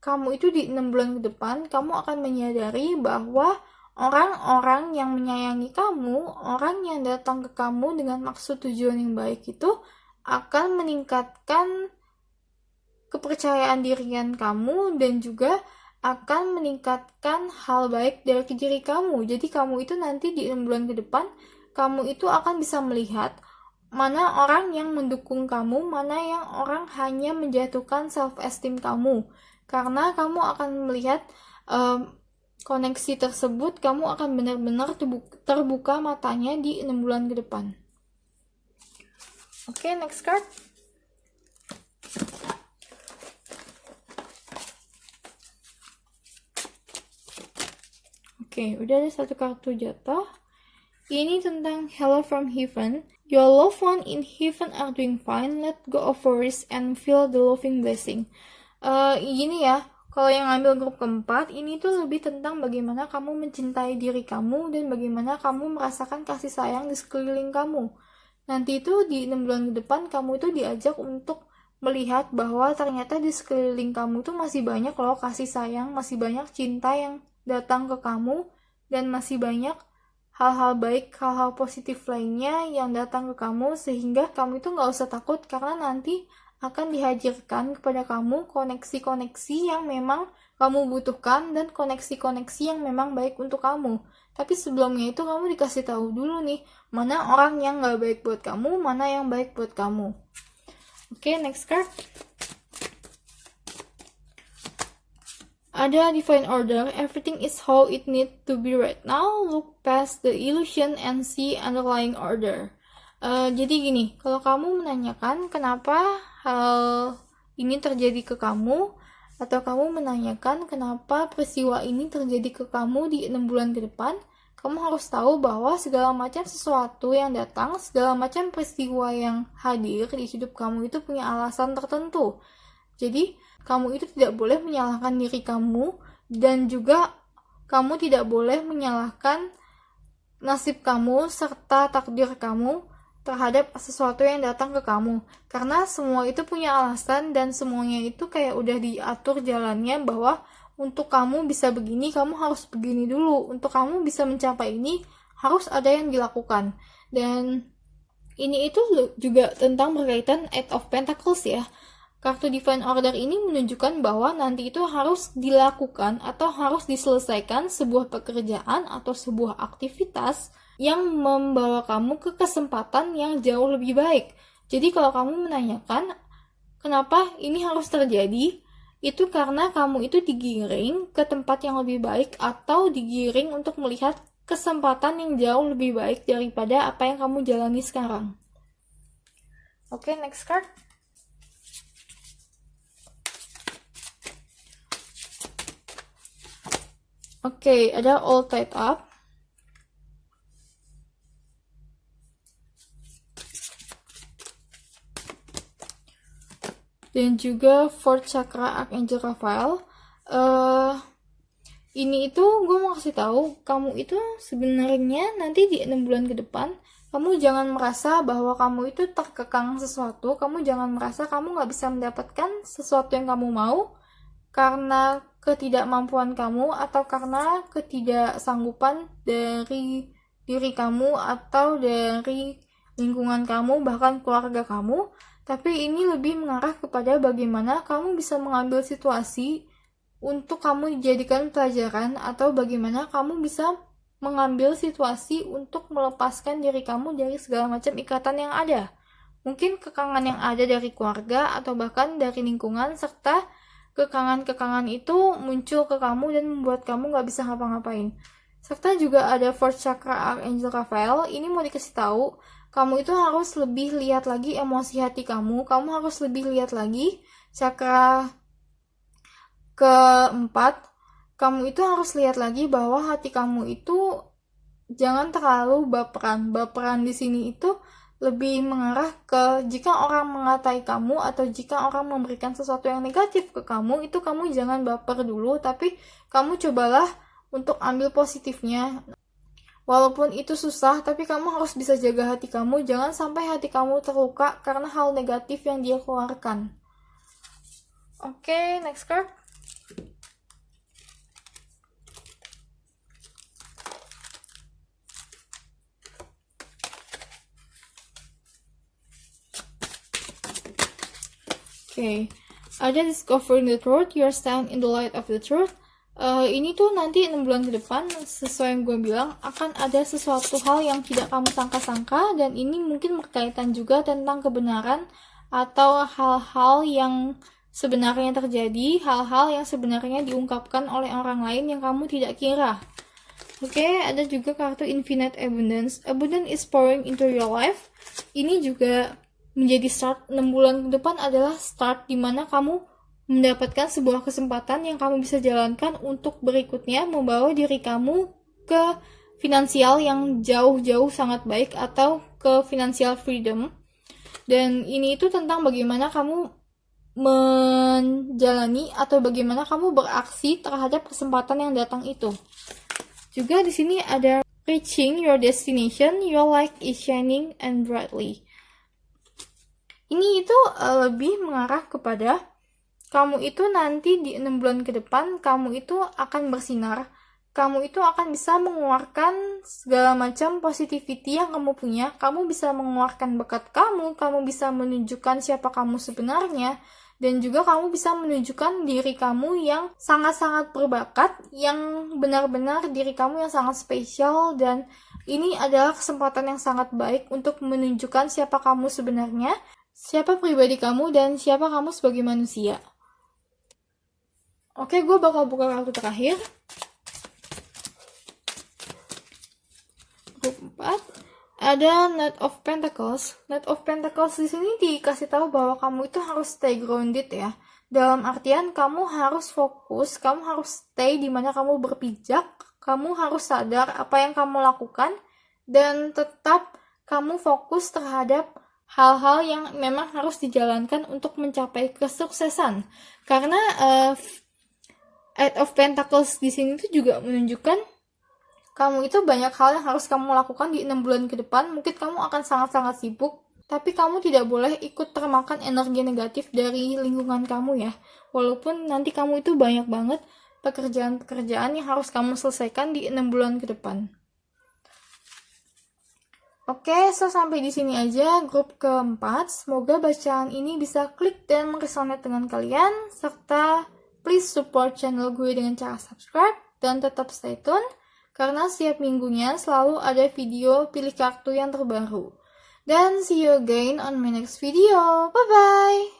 kamu itu di 6 bulan ke depan, kamu akan menyadari bahwa orang-orang yang menyayangi kamu, orang yang datang ke kamu dengan maksud tujuan yang baik itu akan meningkatkan kepercayaan dirian kamu dan juga akan meningkatkan hal baik dari diri kamu. Jadi kamu itu nanti di 6 bulan ke depan, kamu itu akan bisa melihat mana orang yang mendukung kamu, mana yang orang hanya menjatuhkan self-esteem kamu. Karena kamu akan melihat koneksi tersebut, kamu akan benar-benar terbuka matanya di 6 bulan ke depan. Oke, next card. Oke, udah ada 1 kartu jatuh. Ini tentang Hello from Heaven. Your loved one in heaven are doing fine. Let go of worries and feel the loving blessing. Gini ya, kalau yang ambil grup keempat, ini tuh lebih tentang bagaimana kamu mencintai diri kamu dan bagaimana kamu merasakan kasih sayang di sekeliling kamu. Nanti itu di 6 bulan ke depan, kamu itu diajak untuk melihat bahwa ternyata di sekeliling kamu tuh masih banyak loh kasih sayang, masih banyak cinta yang datang ke kamu, dan masih banyak hal-hal baik, hal-hal positif lainnya yang datang ke kamu, sehingga kamu itu nggak usah takut karena nanti akan dihadirkan kepada kamu koneksi-koneksi yang memang kamu butuhkan dan koneksi-koneksi yang memang baik untuk kamu. Tapi sebelumnya itu kamu dikasih tahu dulu nih, mana orang yang nggak baik buat kamu, mana yang baik buat kamu. Oke, next card. Ada Divine Order. Everything is how it needs to be right now. Look past the illusion and see underlying order. Jadi gini, kalau kamu menanyakan kenapa hal ini terjadi ke kamu, atau kamu menanyakan kenapa peristiwa ini terjadi ke kamu di 6 bulan ke depan, kamu harus tahu bahwa segala macam sesuatu yang datang, segala macam peristiwa yang hadir di hidup kamu itu punya alasan tertentu. Jadi, kamu itu tidak boleh menyalahkan diri kamu, dan juga kamu tidak boleh menyalahkan nasib kamu serta takdir kamu. terhadap sesuatu yang datang ke kamu. Karena semua itu punya alasan dan semuanya itu kayak udah diatur jalannya bahwa untuk kamu bisa begini, kamu harus begini dulu. Untuk kamu bisa mencapai ini, harus ada yang dilakukan. Dan ini itu juga tentang berkaitan Eight of Pentacles ya. Kartu Divine Order ini menunjukkan bahwa nanti itu harus dilakukan atau harus diselesaikan sebuah pekerjaan atau sebuah aktivitas yang membawa kamu ke kesempatan yang jauh lebih baik. Jadi kalau kamu menanyakan kenapa ini harus terjadi, itu karena kamu itu digiring ke tempat yang lebih baik atau digiring untuk melihat kesempatan yang jauh lebih baik daripada apa yang kamu jalani sekarang. Oke, next card. Oke, ada All Tied Up. Dan juga Fourth Chakra Archangel Raphael. Ini itu gue mau kasih tahu, kamu itu sebenarnya nanti di 6 bulan ke depan, kamu jangan merasa bahwa kamu itu terkekang sesuatu, kamu jangan merasa kamu gak bisa mendapatkan sesuatu yang kamu mau, karena ketidakmampuan kamu atau karena ketidaksanggupan dari diri kamu atau dari lingkungan kamu, bahkan keluarga kamu. Tapi ini lebih mengarah kepada bagaimana kamu bisa mengambil situasi untuk kamu dijadikan pelajaran atau bagaimana kamu bisa mengambil situasi untuk melepaskan diri kamu dari segala macam ikatan yang ada. Mungkin kekangan yang ada dari keluarga atau bahkan dari lingkungan, serta kekangan-kekangan itu muncul ke kamu dan membuat kamu gak bisa ngapa-ngapain. Serta juga ada Fourth Chakra Archangel Raphael. Ini mau dikasih tahu, kamu itu harus lebih lihat lagi emosi hati kamu harus lebih lihat lagi chakra keempat, kamu itu harus lihat lagi bahwa hati kamu itu jangan terlalu baperan. Baperan di sini itu lebih mengarah ke jika orang mengatai kamu atau jika orang memberikan sesuatu yang negatif ke kamu, itu kamu jangan baper dulu, tapi kamu cobalah untuk ambil positifnya. Walaupun itu susah, tapi kamu harus bisa jaga hati kamu, jangan sampai hati kamu terluka karena hal negatif yang dia keluarkan. Oke, next card. Oke, ada Discovering the Truth, You Stand in the Light of the Truth. Ini tuh nanti 6 bulan ke depan, sesuai yang gue bilang, akan ada sesuatu hal yang tidak kamu sangka-sangka, dan ini mungkin berkaitan juga tentang kebenaran atau hal-hal yang sebenarnya terjadi, hal-hal yang sebenarnya diungkapkan oleh orang lain yang kamu tidak kira. Oke, ada juga kartu Infinite Abundance. Abundance is pouring into your life. Ini juga menjadi start 6 bulan ke depan adalah start dimana kamu mendapatkan sebuah kesempatan yang kamu bisa jalankan untuk berikutnya membawa diri kamu ke finansial yang jauh-jauh sangat baik atau ke financial freedom. Dan ini itu tentang bagaimana kamu menjalani atau bagaimana kamu beraksi terhadap kesempatan yang datang itu. Juga di sini ada Reaching your destination, your light is shining and brightly. Ini itu lebih mengarah kepada kamu itu nanti di 6 bulan ke depan, kamu itu akan bersinar. Kamu itu akan bisa mengeluarkan segala macam positivity yang kamu punya. Kamu bisa mengeluarkan bakat kamu bisa menunjukkan siapa kamu sebenarnya. Dan juga kamu bisa menunjukkan diri kamu yang sangat-sangat berbakat, yang benar-benar diri kamu yang sangat spesial. Dan ini adalah kesempatan yang sangat baik untuk menunjukkan siapa kamu sebenarnya, siapa pribadi kamu, dan siapa kamu sebagai manusia. Oke, gue bakal buka kartu terakhir. Grup 4. Ada Knight of Pentacles. Knight of Pentacles di sini dikasih tahu bahwa kamu itu harus stay grounded ya. Dalam artian kamu harus fokus, kamu harus stay di mana kamu berpijak, kamu harus sadar apa yang kamu lakukan, dan tetap kamu fokus terhadap hal-hal yang memang harus dijalankan untuk mencapai kesuksesan. Karena Eight of Pentacles di sini tuh juga menunjukkan kamu itu banyak hal yang harus kamu lakukan di 6 bulan ke depan. Mungkin kamu akan sangat-sangat sibuk, tapi kamu tidak boleh ikut termakan energi negatif dari lingkungan kamu ya. Walaupun nanti kamu itu banyak banget pekerjaan-pekerjaan yang harus kamu selesaikan di 6 bulan ke depan. Oke, so sampai di sini aja grup keempat. Semoga bacaan ini bisa klik dan meresonate dengan kalian, serta please support channel gue dengan cara subscribe dan tetap stay tune, karena setiap minggunya selalu ada video pilih kartu yang terbaru. Dan see you again on my next video. Bye-bye!